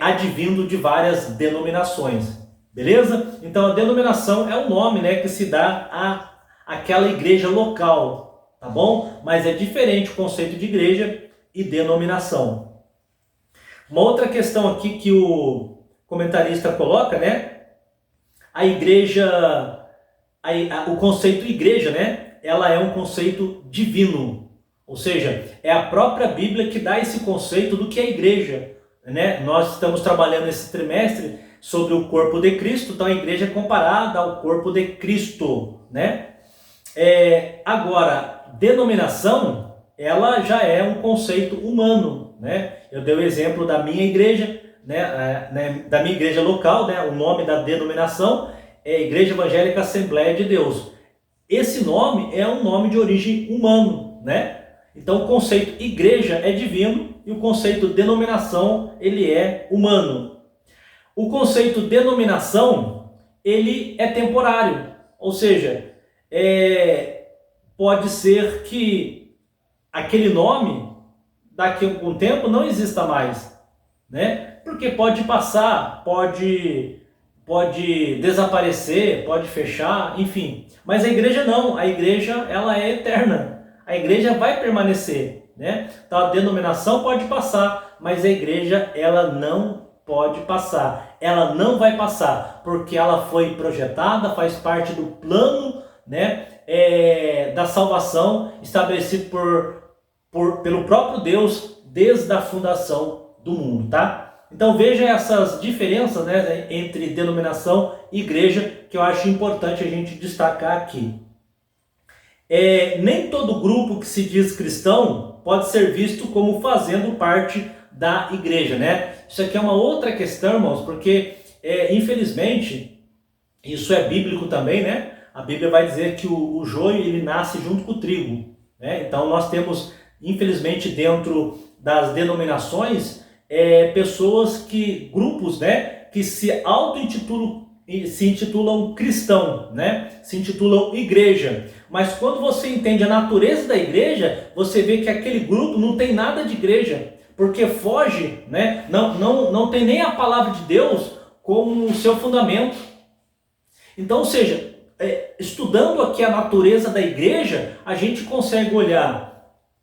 S1: advindo de várias denominações, beleza? Então a denominação é o nome, né, que se dá àquela igreja local, tá bom? Mas é diferente o conceito de igreja e denominação. Uma outra questão aqui que o comentarista coloca, né? A igreja, o conceito igreja, né? Ela é um conceito divino. Ou seja, é a própria Bíblia que dá esse conceito do que é igreja, né? Nós estamos trabalhando esse trimestre sobre o corpo de Cristo, então a igreja é comparada ao corpo de Cristo, né? Agora, denominação, ela já é um conceito humano, né? Eu dei o exemplo da minha igreja, né? Da minha igreja local, né? O nome da denominação é Igreja Evangélica Assembleia de Deus. Esse nome é um nome de origem humano, né? Então o conceito igreja é divino e o conceito denominação, ele é humano. O conceito denominação, ele é temporário, ou seja, pode ser que aquele nome, daqui a algum tempo, não exista mais, né? Porque pode passar, pode desaparecer, pode fechar, enfim. Mas a igreja não, a igreja ela é eterna, a igreja vai permanecer, né? Então a denominação pode passar, mas a igreja ela não pode passar, ela não vai passar, porque ela foi projetada, faz parte do plano, né? Da salvação estabelecido pelo próprio Deus desde a fundação do mundo, tá? Então veja essas diferenças, né, entre denominação e igreja, que eu acho importante a gente destacar aqui. Nem todo grupo que se diz cristão pode ser visto como fazendo parte da igreja, né? Isso aqui é uma outra questão, irmãos, porque infelizmente isso é bíblico também, né? A Bíblia vai dizer que o joio ele nasce junto com o trigo, né? Então nós temos, infelizmente, dentro das denominações, pessoas grupos, né, que se intitulam cristão, né? Se intitulam igreja. Mas quando você entende a natureza da igreja, você vê que aquele grupo não tem nada de igreja, porque foge, né? Não tem nem a palavra de Deus como o seu fundamento. Então, ou seja, estudando aqui a natureza da igreja, a gente consegue olhar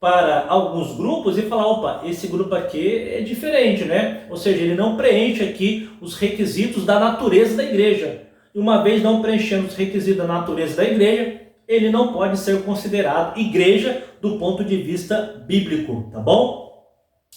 S1: para alguns grupos e falar, opa, esse grupo aqui é diferente, né? Ou seja, ele não preenche aqui os requisitos da natureza da igreja. E uma vez não preenchendo os requisitos da natureza da igreja, ele não pode ser considerado igreja do ponto de vista bíblico, tá bom?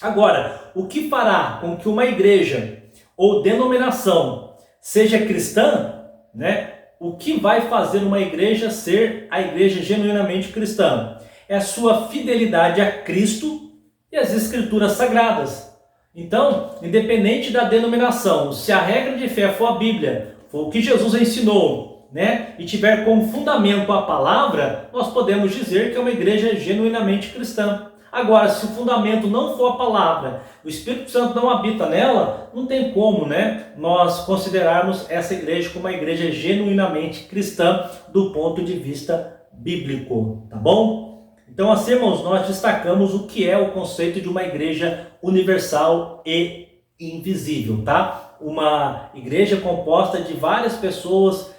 S1: Agora, o que fará com que uma igreja ou denominação seja cristã, né? O que vai fazer uma igreja ser a igreja genuinamente cristã? É a sua fidelidade a Cristo e as Escrituras Sagradas. Então, independente da denominação, se a regra de fé for a Bíblia, for o que Jesus ensinou, né, e tiver como fundamento a palavra, nós podemos dizer que é uma igreja genuinamente cristã. Agora, se o fundamento não for a palavra, o Espírito Santo não habita nela, não tem como, né, nós considerarmos essa igreja como uma igreja genuinamente cristã do ponto de vista bíblico, tá bom? Então, assim, irmãos, nós destacamos o que é o conceito de uma igreja universal e invisível, tá? uma igreja composta de várias pessoas,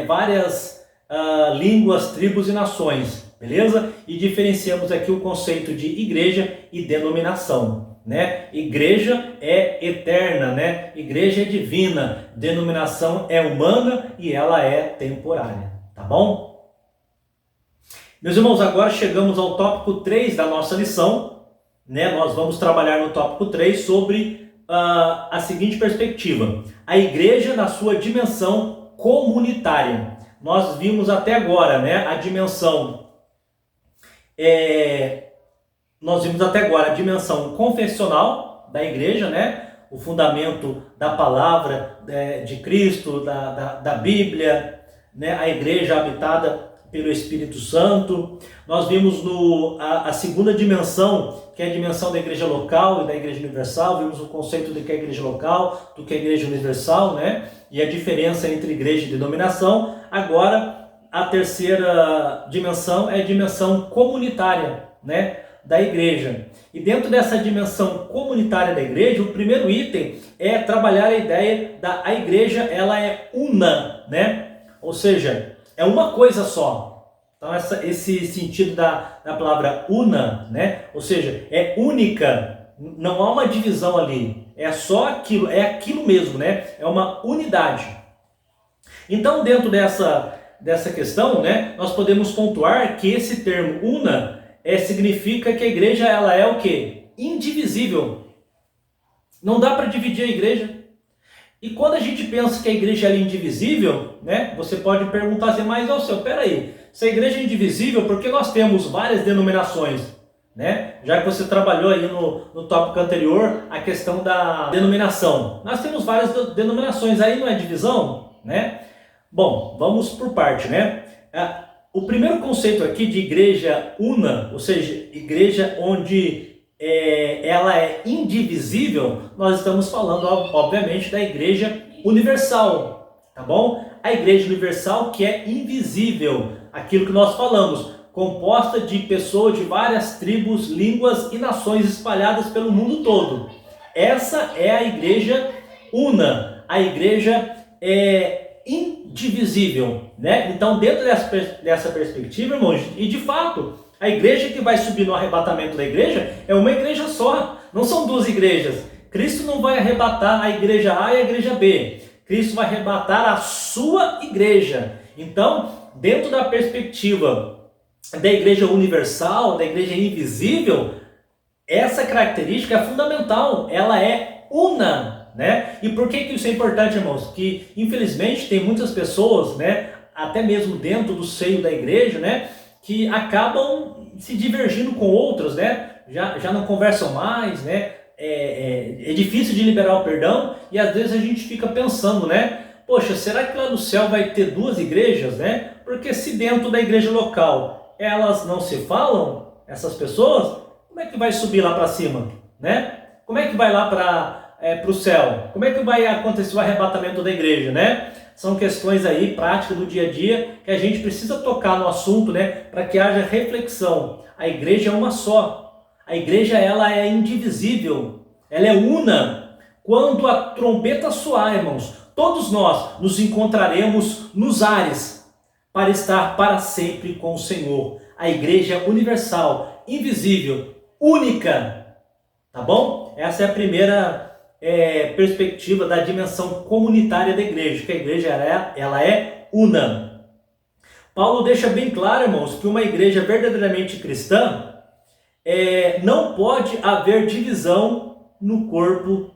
S1: várias línguas, tribos e nações, beleza? E diferenciamos aqui o conceito de igreja e denominação, né? Igreja é eterna, né? Igreja é divina, denominação é humana e ela é temporária, tá bom? Meus irmãos, agora chegamos ao tópico 3 da nossa lição, né? Nós vamos trabalhar no tópico 3 sobre a seguinte perspectiva: a igreja na sua dimensão comunitária. Nós vimos até agora, né, a dimensão confessional da igreja, né, o fundamento da palavra de Cristo, da Bíblia, né, a igreja habitada pelo Espírito Santo. Nós vimos a segunda dimensão, que é a dimensão da igreja local e da igreja universal. Vimos o conceito do que é a igreja local, do que é a igreja universal, né? E a diferença entre igreja e denominação. Agora, a terceira dimensão é a dimensão comunitária, né, da igreja. E dentro dessa dimensão comunitária da igreja, o primeiro item é trabalhar a ideia da a igreja, ela é una, né? Ou seja, é uma coisa só. Então esse sentido da palavra una, né? Ou seja, é única, não há uma divisão ali, é só aquilo, é aquilo mesmo, né? É uma unidade. Então, dentro dessa questão, né, nós podemos pontuar que esse termo una significa que a igreja, ela é o quê? Indivisível. Não dá para dividir a igreja. E quando a gente pensa que a igreja é indivisível, né, você pode perguntar assim, mas peraí, se a igreja é indivisível, por que nós temos várias denominações? Né? Já que você trabalhou aí no tópico anterior a questão da denominação. Nós temos várias denominações, aí não é divisão? Né? Bom, vamos por parte, né? O primeiro conceito aqui de igreja una, ou seja, igreja onde ela é indivisível, nós estamos falando, obviamente, da igreja universal, tá bom? A igreja universal que é invisível, aquilo que nós falamos, composta de pessoas de várias tribos, línguas e nações espalhadas pelo mundo todo. Essa é a igreja una, a igreja indivisível, né? Então, dentro dessa perspectiva, irmãos, e de fato, a igreja que vai subir no arrebatamento da igreja é uma igreja só, não são duas igrejas. Cristo não vai arrebatar a igreja A e a igreja B. Cristo vai arrebatar a sua igreja. Então, dentro da perspectiva da igreja universal, da igreja invisível, essa característica é fundamental, ela é una, né? E por que isso é importante, irmãos? Que, infelizmente, tem muitas pessoas, né, até mesmo dentro do seio da igreja, né, que acabam se divergindo com outros, né? Já não conversam mais, né? É difícil de liberar o perdão e às vezes a gente fica pensando, né? Poxa, será que lá no céu vai ter duas igrejas, né? Porque se dentro da igreja local elas não se falam, essas pessoas, como é que vai subir lá para cima, né? Como é que vai lá para o céu? Como é que vai acontecer o arrebatamento da igreja, né? São questões aí, práticas do dia a dia, que a gente precisa tocar no assunto, né? Para que haja reflexão. A igreja é uma só. A igreja, ela é indivisível. Ela é una. Quando a trombeta soar, irmãos, todos nós nos encontraremos nos ares para estar para sempre com o Senhor. A igreja universal, invisível, única. Tá bom? Essa é a primeira perspectiva da dimensão comunitária da igreja, que a igreja ela é una. Paulo deixa bem claro, irmãos, que uma igreja verdadeiramente cristã não pode haver divisão no corpo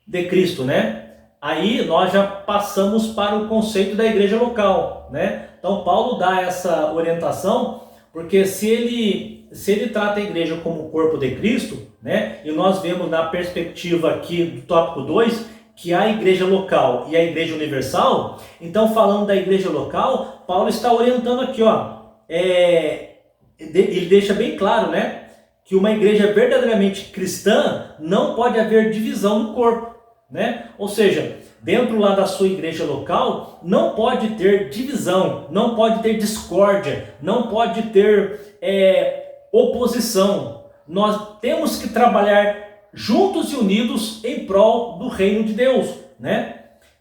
S1: de Cristo, né? Aí nós já passamos para o conceito da igreja local, né? Então Paulo dá essa orientação, porque se ele trata a igreja como o corpo de Cristo, né? E nós vemos na perspectiva aqui do tópico 2, que há a igreja local e a igreja universal. Então, falando da igreja local, Paulo está orientando aqui, ó, ele deixa bem claro, né, que uma igreja verdadeiramente cristã não pode haver divisão no corpo, né? Ou seja, dentro lá da sua igreja local, não pode ter divisão, não pode ter discórdia, não pode ter oposição. Nós temos que trabalhar juntos e unidos em prol do reino de Deus, né?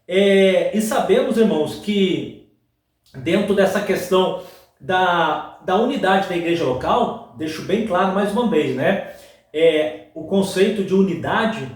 S1: E sabemos, irmãos, que dentro dessa questão da unidade da igreja local, deixo bem claro mais uma vez, né? O conceito de unidade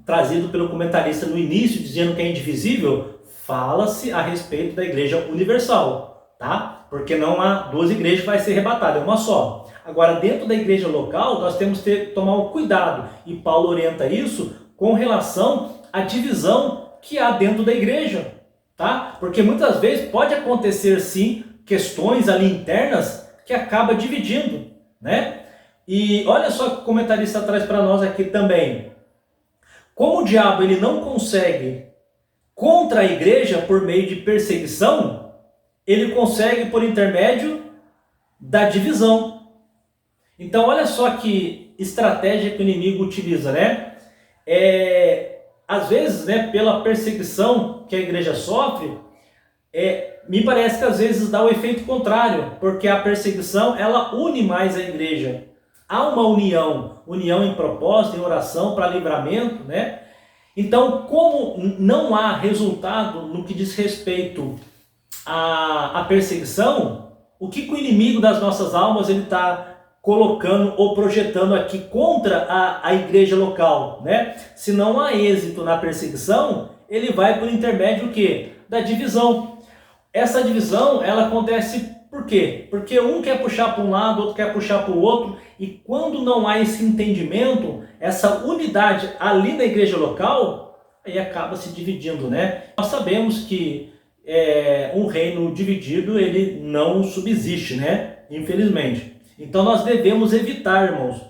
S1: trazido pelo comentarista no início, dizendo que é indivisível, fala-se a respeito da igreja universal, tá? Porque não há duas igrejas que vai ser rebatada, é uma só. Agora, dentro da igreja local, nós temos que tomar um cuidado, e Paulo orienta isso com relação à divisão que há dentro da igreja, tá? Porque muitas vezes pode acontecer, sim, questões ali internas que acaba dividindo, né? E olha só que o comentarista traz para nós aqui também. Como o diabo ele não consegue contra a igreja por meio de perseguição, ele consegue por intermédio da divisão. Então olha só que estratégia que o inimigo utiliza, né? Às vezes, né, pela perseguição que a igreja sofre, me parece que às vezes dá o efeito contrário, porque a perseguição ela une mais a igreja. Há uma união em propósito, em oração para livramento, né? Então, como não há resultado no que diz respeito à perseguição, o que o inimigo das nossas almas ele está colocando ou projetando aqui contra a igreja local, né? Se não há êxito na perseguição, ele vai por intermédio do quê? Da divisão. Essa divisão, ela acontece por quê? Porque um quer puxar para um lado, outro quer puxar para o outro, e quando não há esse entendimento, essa unidade ali na igreja local, aí acaba se dividindo, né? Nós sabemos que um reino dividido, ele não subsiste, né? Infelizmente. Então nós devemos evitar, irmãos.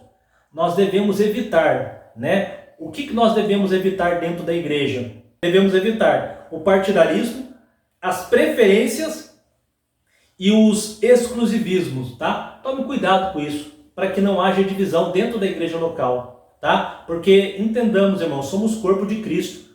S1: Nós devemos evitar, né? O que nós devemos evitar dentro da igreja? Devemos evitar o partidarismo, as preferências e os exclusivismos, tá? Tome cuidado com isso, para que não haja divisão dentro da igreja local, tá? Porque entendamos, irmãos, somos corpo de Cristo.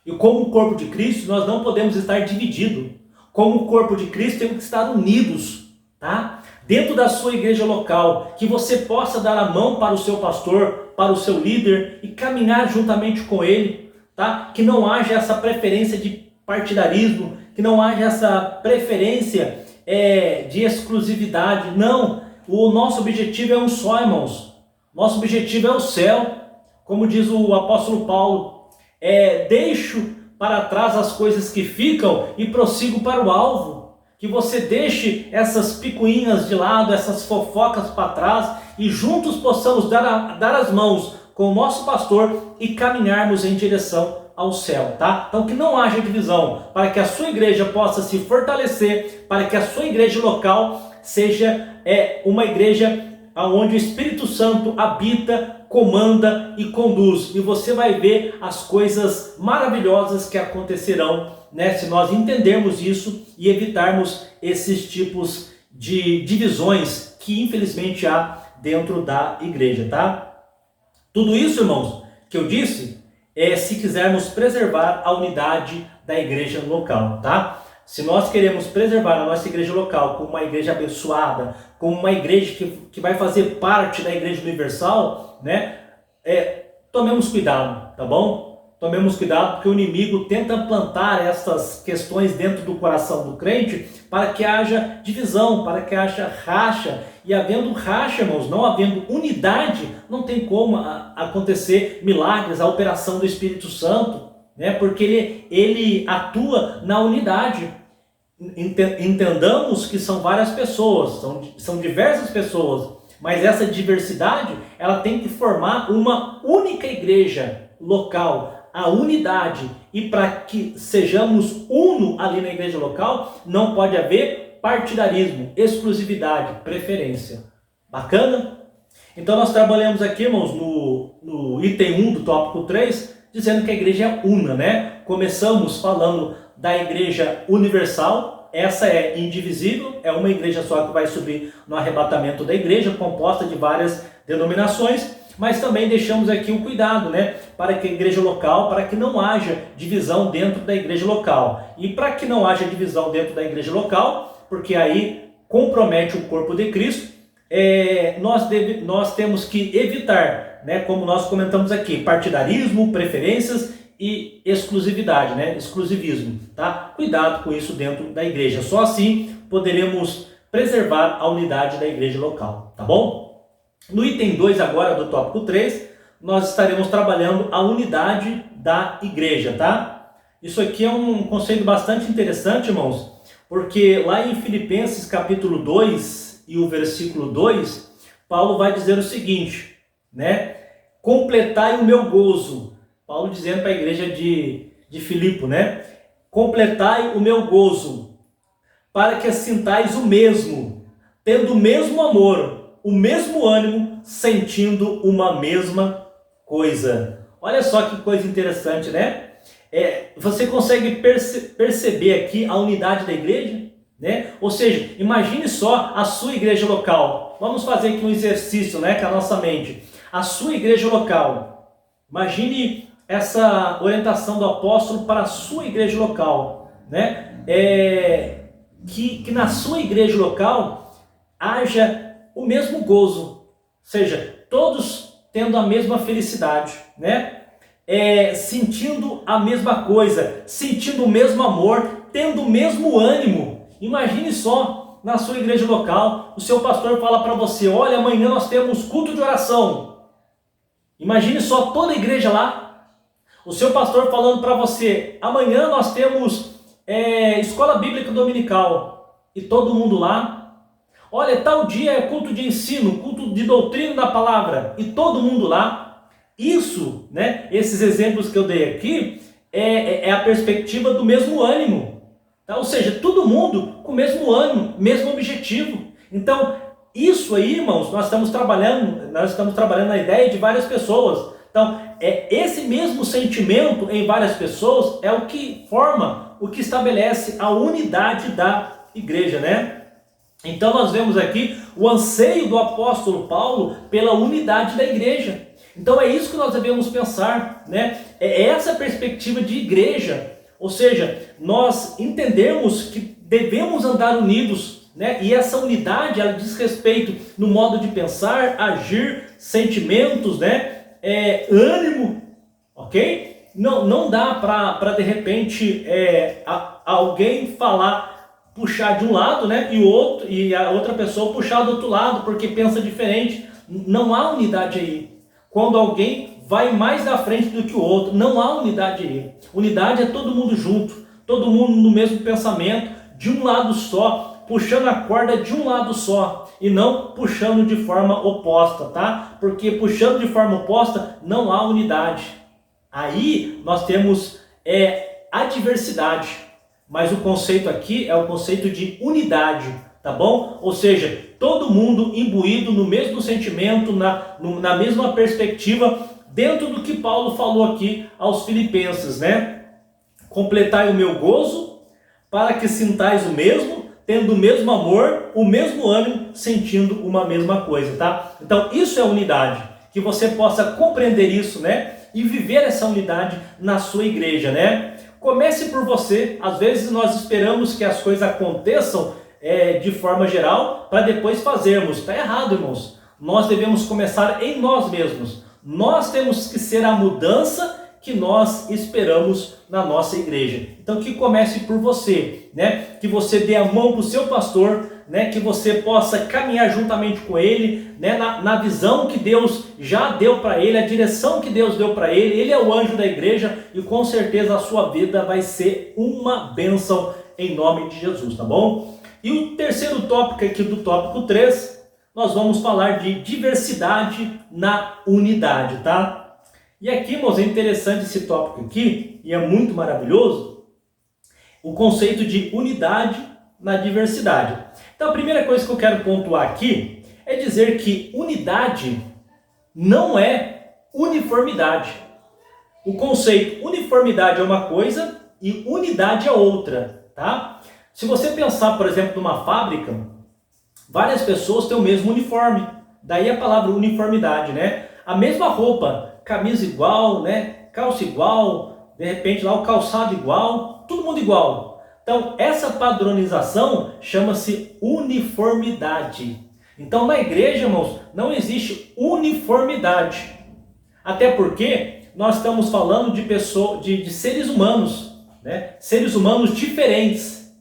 S1: E como corpo de Cristo, nós não podemos estar divididos. Como corpo de Cristo, temos que estar unidos, tá? Dentro da sua igreja local, que você possa dar a mão para o seu pastor, para o seu líder e caminhar juntamente com ele, tá? Que não haja essa preferência de partidarismo, que não haja essa preferência de exclusividade. Não, o nosso objetivo é um só, irmãos. Nosso objetivo é o céu. Como diz o apóstolo Paulo, deixo para trás as coisas que ficam e prossigo para o alvo. Que você deixe essas picuinhas de lado, essas fofocas para trás, e juntos possamos dar as mãos com o nosso pastor e caminharmos em direção ao céu, tá? Então que não haja divisão, para que a sua igreja possa se fortalecer, para que a sua igreja local seja uma igreja onde o Espírito Santo habita, comanda e conduz. E você vai ver as coisas maravilhosas que acontecerão, né, se nós entendermos isso e evitarmos esses tipos de divisões que infelizmente há dentro da igreja, tá? Tudo isso, irmãos, que eu disse, se quisermos preservar a unidade da igreja local, tá? Se nós queremos preservar a nossa igreja local como uma igreja abençoada, como uma igreja que vai fazer parte da igreja universal, né? Tomemos cuidado, tá bom? Tomemos cuidado, porque o inimigo tenta plantar essas questões dentro do coração do crente para que haja divisão, para que haja racha. E havendo racha, irmãos, não havendo unidade, não tem como acontecer milagres, a operação do Espírito Santo, né? Porque ele atua na unidade. Entendamos que são várias pessoas, são diversas pessoas, mas essa diversidade, ela tem que formar uma única igreja local, a unidade. E para que sejamos uno ali na igreja local, não pode haver partidarismo, exclusividade, preferência. Bacana? Então nós trabalhamos aqui, irmãos, no item 1 do tópico 3, dizendo que a igreja é una, né? Começamos falando da igreja universal. Essa é indivisível, é uma igreja só que vai subir no arrebatamento da igreja, composta de várias denominações, mas também deixamos aqui um cuidado, né, para que a igreja local, para que não haja divisão dentro da igreja local. E para que não haja divisão dentro da igreja local, porque aí compromete o corpo de Cristo, nós temos que evitar, né, como nós comentamos aqui, partidarismo, preferências e exclusividade, né? Exclusivismo, tá? Cuidado com isso dentro da igreja. Só assim poderemos preservar a unidade da igreja local, tá bom? No item 2 agora do tópico 3, nós estaremos trabalhando a unidade da igreja, tá? Isso aqui é um conceito bastante interessante, irmãos, porque lá em Filipenses capítulo 2 e o versículo 2, Paulo vai dizer o seguinte, né? Completai o meu gozo. Paulo dizendo para a igreja de Filipe, né? Completai o meu gozo, para que sintais o mesmo, tendo o mesmo amor, o mesmo ânimo, sentindo uma mesma coisa. Olha só que coisa interessante, né? Você consegue perceber aqui a unidade da igreja, né? Ou seja, imagine só a sua igreja local. Vamos fazer aqui um exercício, né, com a nossa mente. A sua igreja local. Imagine essa orientação do apóstolo para a sua igreja local, né? Que na sua igreja local haja o mesmo gozo, ou seja, todos tendo a mesma felicidade, né? Sentindo a mesma coisa, sentindo o mesmo amor, tendo o mesmo ânimo. Imagine só, na sua igreja local, o seu pastor fala para você, olha, amanhã nós temos culto de oração. Imagine só toda a igreja lá, o seu pastor falando para você, amanhã nós temos escola bíblica dominical, e todo mundo lá. Olha, tal dia é culto de ensino, culto de doutrina da palavra, e todo mundo lá. Isso, né, esses exemplos que eu dei aqui, é a perspectiva do mesmo ânimo. Tá? Ou seja, todo mundo com o mesmo ânimo, mesmo objetivo. Então, isso aí, irmãos, nós estamos trabalhando na ideia de várias pessoas. Então, esse mesmo sentimento em várias pessoas é o que forma, o que estabelece a unidade da igreja, né? Então, nós vemos aqui o anseio do apóstolo Paulo pela unidade da igreja. Então é isso que nós devemos pensar, né? É essa perspectiva de igreja, ou seja, nós entendemos que devemos andar unidos, né? E essa unidade, ela diz respeito no modo de pensar, agir, sentimentos, né? Ânimo, ok? Não dá para de repente alguém falar, puxar de um lado, né? E a outra pessoa puxar do outro lado porque pensa diferente. Não há unidade aí. Quando alguém vai mais na frente do que o outro, não há unidade aí. Unidade é todo mundo junto, todo mundo no mesmo pensamento, de um lado só, puxando a corda de um lado só, e não puxando de forma oposta, tá? Porque puxando de forma oposta, não há unidade. Aí nós temos a diversidade, mas o conceito aqui é o conceito de unidade, tá bom? Ou seja, todo mundo imbuído no mesmo sentimento, na mesma perspectiva, dentro do que Paulo falou aqui aos filipenses, né? Completai o meu gozo, para que sintais o mesmo, tendo o mesmo amor, o mesmo ânimo, sentindo uma mesma coisa, tá? Então, isso é unidade, que você possa compreender isso, né? E viver essa unidade na sua igreja, né? Comece por você. Às vezes nós esperamos que as coisas aconteçam de forma geral, para depois fazermos. Está errado, irmãos. Nós devemos começar em nós mesmos. Nós temos que ser a mudança que nós esperamos na nossa igreja. Então que comece por você, né? Que você dê a mão para o seu pastor, né? Que você possa caminhar juntamente com ele, né? Na visão que Deus já deu para ele, a direção que Deus deu para ele. Ele é o anjo da igreja e com certeza a sua vida vai ser uma bênção em nome de Jesus, tá bom? E o terceiro tópico aqui do tópico 3, nós vamos falar de diversidade na unidade, tá? E aqui, irmãos, é interessante esse tópico aqui, e é muito maravilhoso, o conceito de unidade na diversidade. Então, a primeira coisa que eu quero pontuar aqui é dizer que unidade não é uniformidade. O conceito uniformidade é uma coisa e unidade é outra, tá? Se você pensar, por exemplo, numa fábrica, várias pessoas têm o mesmo uniforme. Daí a palavra uniformidade, né? A mesma roupa, camisa igual, né? Calça igual, de repente lá o calçado igual, todo mundo igual. Então, essa padronização chama-se uniformidade. Então, na igreja, irmãos, não existe uniformidade. Até porque nós estamos falando de pessoas, de seres humanos, né? Seres humanos diferentes.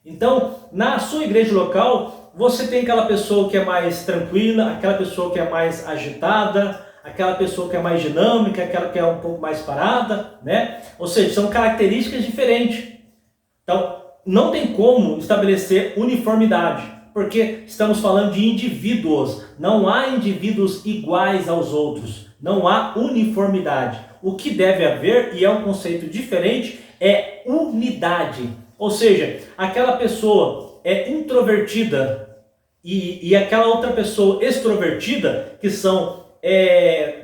S1: Então, na sua igreja local, você tem aquela pessoa que é mais tranquila, aquela pessoa que é mais agitada, aquela pessoa que é mais dinâmica, aquela que é um pouco mais parada, né? Ou seja, são características diferentes. Então, não tem como estabelecer uniformidade, porque estamos falando de indivíduos. Não há indivíduos iguais aos outros. Não há uniformidade. O que deve haver, e é um conceito diferente, é unidade. Ou seja, aquela pessoa é introvertida e aquela outra pessoa extrovertida, que são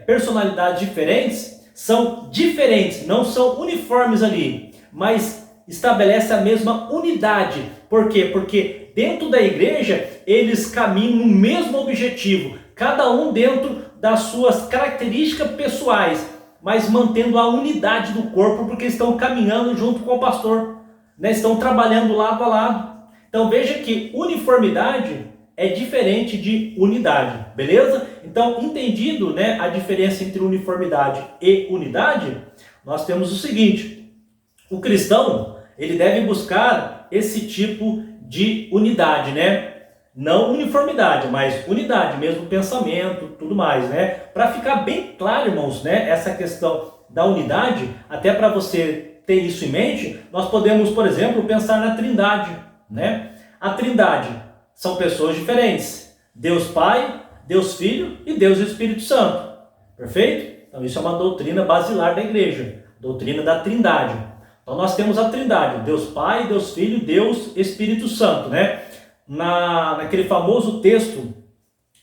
S1: personalidades diferentes, são diferentes, não são uniformes ali, mas estabelece a mesma unidade. Por quê? Porque dentro da igreja eles caminham no mesmo objetivo, cada um dentro das suas características pessoais, mas mantendo a unidade do corpo, porque estão caminhando junto com o pastor, né? Estão trabalhando lado a lado. Então veja que uniformidade é diferente de unidade, beleza? Então, entendido, né, a diferença entre uniformidade e unidade, nós temos o seguinte: o cristão, ele deve buscar esse tipo de unidade, né? Não uniformidade, mas unidade, mesmo pensamento, tudo mais, né? Para ficar bem claro, irmãos, né, essa questão da unidade, até para você ter isso em mente, nós podemos, por exemplo, pensar na Trindade, né? A Trindade são pessoas diferentes: Deus Pai, Deus Filho e Deus Espírito Santo. Perfeito? Então isso é uma doutrina basilar da igreja, doutrina da Trindade. Então nós temos a Trindade: Deus Pai, Deus Filho, Deus Espírito Santo, né? Naquele famoso texto,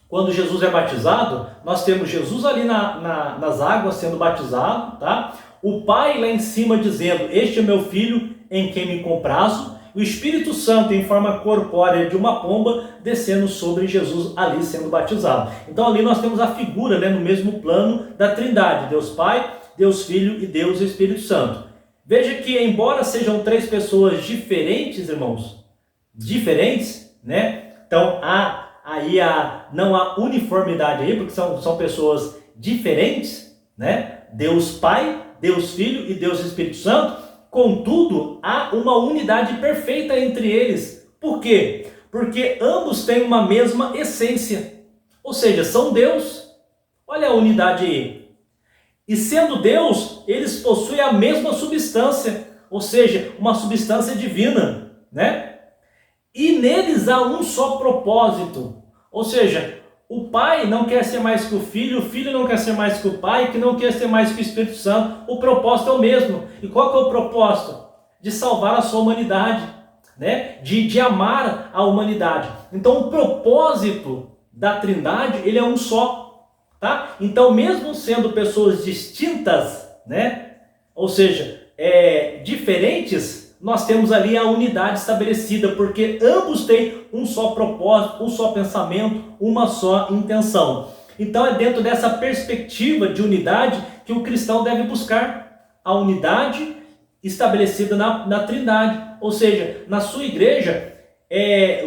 S1: quando Jesus é batizado, nós temos Jesus ali nas águas sendo batizado, tá? O Pai lá em cima dizendo: este é meu Filho em quem me comprazo. O Espírito Santo em forma corpórea de uma pomba descendo sobre Jesus ali sendo batizado. Então ali nós temos a figura, né, no mesmo plano da Trindade: Deus Pai, Deus Filho e Deus Espírito Santo. Veja que embora sejam três pessoas diferentes, irmãos, diferentes, né? Então não há uniformidade aí, porque são pessoas diferentes, né? Deus Pai, Deus Filho e Deus Espírito Santo. Contudo, há uma unidade perfeita entre eles. Por quê? Porque ambos têm uma mesma essência. Ou seja, são Deus. Olha a unidade aí. E sendo Deus, eles possuem a mesma substância. Ou seja, uma substância divina, né? E neles há um só propósito. Ou seja, o Pai não quer ser mais que o Filho não quer ser mais que o Pai, que não quer ser mais que o Espírito Santo. O propósito é o mesmo. E qual que é o propósito? De salvar a sua humanidade, né? De amar a humanidade. Então o propósito da Trindade, ele é um só, tá? Então mesmo sendo pessoas distintas, né? Ou seja, diferentes, nós temos ali a unidade estabelecida, porque ambos têm um só propósito, um só pensamento, uma só intenção. Então é dentro dessa perspectiva de unidade que o cristão deve buscar a unidade estabelecida na Trindade. Ou seja, na sua igreja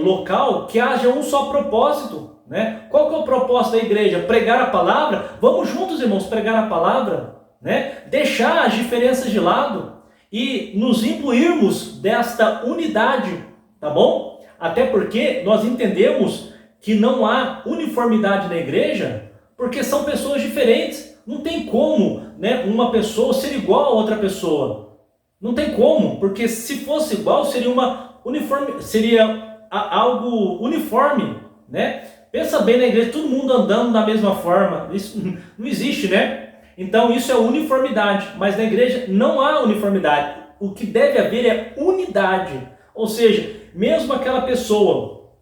S1: local, que haja um só propósito, né? Qual que é o propósito da igreja? Pregar a palavra? Vamos juntos, irmãos, pregar a palavra, né? Deixar as diferenças de lado e nos imbuirmos desta unidade, tá bom? Até porque nós entendemos que não há uniformidade na igreja, porque são pessoas diferentes. Não tem como, né, uma pessoa ser igual a outra pessoa. Não tem como, porque se fosse igual seria algo uniforme, né? Pensa bem na igreja, todo mundo andando da mesma forma. Isso não existe, né? Então isso é uniformidade, mas na igreja não há uniformidade. O que deve haver é unidade. Ou seja, mesmo aquela pessoa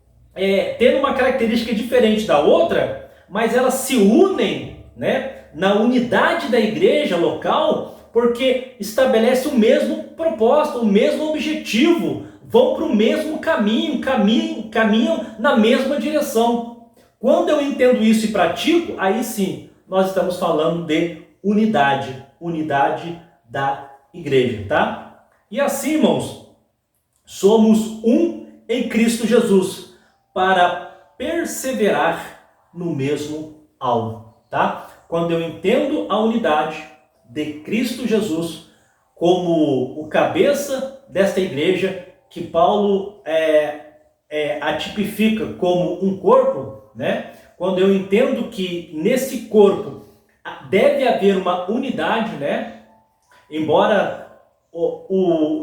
S1: tendo uma característica diferente da outra, mas elas se unem, né, na unidade da igreja local, porque estabelece o mesmo propósito, o mesmo objetivo, vão para o mesmo caminho, caminham na mesma direção. Quando eu entendo isso e pratico, aí sim, nós estamos falando de unidade da igreja, tá? E assim, irmãos, somos um em Cristo Jesus, para perseverar no mesmo alvo, tá? Quando eu entendo a unidade, de Cristo Jesus como o cabeça desta igreja, que Paulo a tipifica como um corpo, né? Quando eu entendo que nesse corpo deve haver uma unidade, né? Embora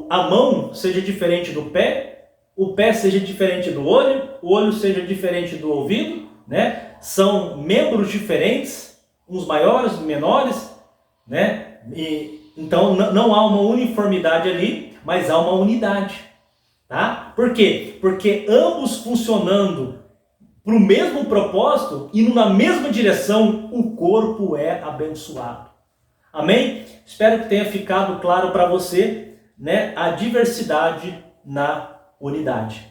S1: a mão seja diferente do pé, o pé seja diferente do olho, o olho seja diferente do ouvido, né? São membros diferentes, uns maiores, menores, né? Então não há uma uniformidade ali, mas há uma unidade, tá? Por quê? Porque ambos funcionando para o mesmo propósito, indo na mesma direção, o corpo é abençoado. Amém? Espero que tenha ficado claro para você, né, a diversidade na unidade.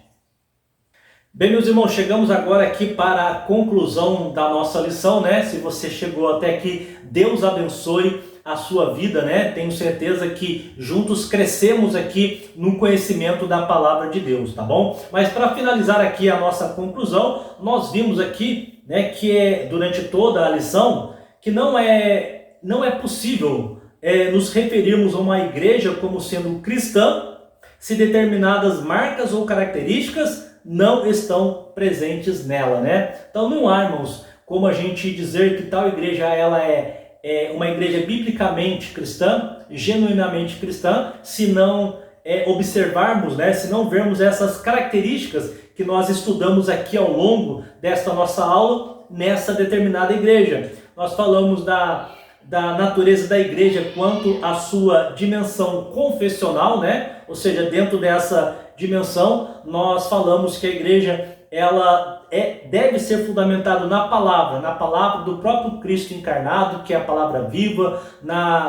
S1: Bem, meus irmãos, chegamos agora aqui para a conclusão da nossa lição, né? Se você chegou até aqui, Deus abençoe a sua vida, né? Tenho certeza que juntos crescemos aqui no conhecimento da palavra de Deus, tá bom? Mas para finalizar aqui a nossa conclusão, nós vimos aqui, né, que durante toda a lição, que não é possível nos referirmos a uma igreja como sendo cristã se determinadas marcas ou características não estão presentes nela, né? Então não há, irmãos, como a gente dizer que tal igreja ela é uma igreja biblicamente cristã, genuinamente cristã, se não observarmos, né? Se não vermos essas características que nós estudamos aqui ao longo desta nossa aula nessa determinada igreja. Nós falamos da natureza da igreja quanto à sua dimensão confessional, né? Ou seja, dentro dessa dimensão, nós falamos que a igreja ela deve ser fundamentada na palavra do próprio Cristo encarnado, que é a palavra viva,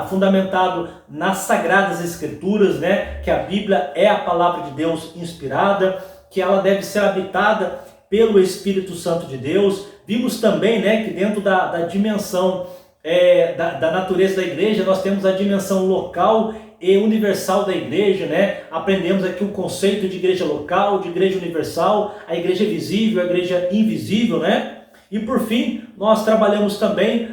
S1: fundamentado nas Sagradas Escrituras, né? Que a Bíblia é a palavra de Deus inspirada, que ela deve ser habitada pelo Espírito Santo de Deus. Vimos também, né, que dentro da dimensão da natureza da igreja, nós temos a dimensão local e universal da igreja, né? Aprendemos aqui o conceito de igreja local, de igreja universal, a igreja visível, a igreja invisível, né? E por fim, nós trabalhamos também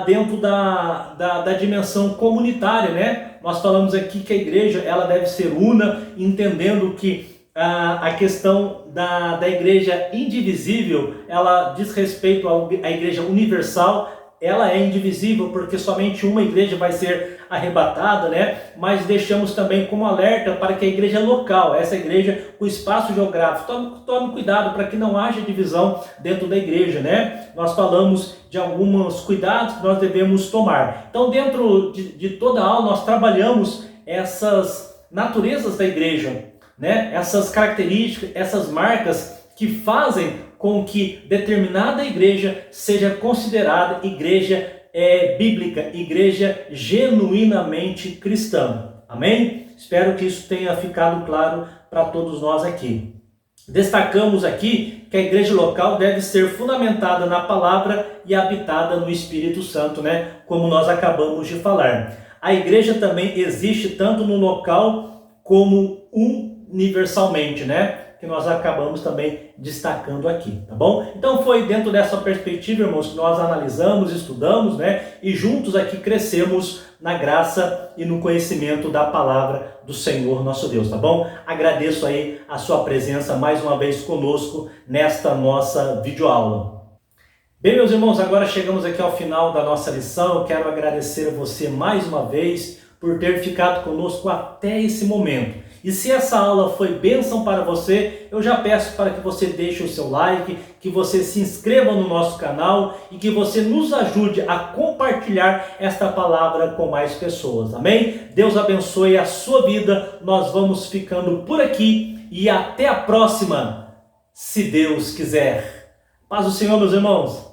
S1: dentro da dimensão comunitária, né? Nós falamos aqui que a igreja ela deve ser una, entendendo que a questão da igreja indivisível, ela diz respeito à igreja universal. Ela é indivisível porque somente uma igreja vai ser arrebatada, né? Mas deixamos também como alerta para que a igreja local, essa igreja com espaço geográfico, tome cuidado para que não haja divisão dentro da igreja, né? Nós falamos de alguns cuidados que nós devemos tomar. Então, dentro de toda a aula, nós trabalhamos essas naturezas da igreja, né? Essas características, essas marcas que fazem com que determinada igreja seja considerada igreja bíblica, igreja genuinamente cristã. Amém? Espero que isso tenha ficado claro para todos nós aqui. Destacamos aqui que a igreja local deve ser fundamentada na palavra e habitada no Espírito Santo, né? Como nós acabamos de falar. A igreja também existe tanto no local como universalmente, né? Que nós acabamos também destacando aqui, tá bom? Então foi dentro dessa perspectiva, irmãos, que nós analisamos, estudamos, né? E juntos aqui crescemos na graça e no conhecimento da palavra do Senhor nosso Deus, tá bom? Agradeço aí a sua presença mais uma vez conosco nesta nossa videoaula. Bem, meus irmãos, agora chegamos aqui ao final da nossa lição. Eu quero agradecer a você mais uma vez por ter ficado conosco até esse momento. E se essa aula foi bênção para você, eu já peço para que você deixe o seu like, que você se inscreva no nosso canal e que você nos ajude a compartilhar esta palavra com mais pessoas. Amém? Deus abençoe a sua vida. Nós vamos ficando por aqui e até a próxima, se Deus quiser. Paz do Senhor, meus irmãos.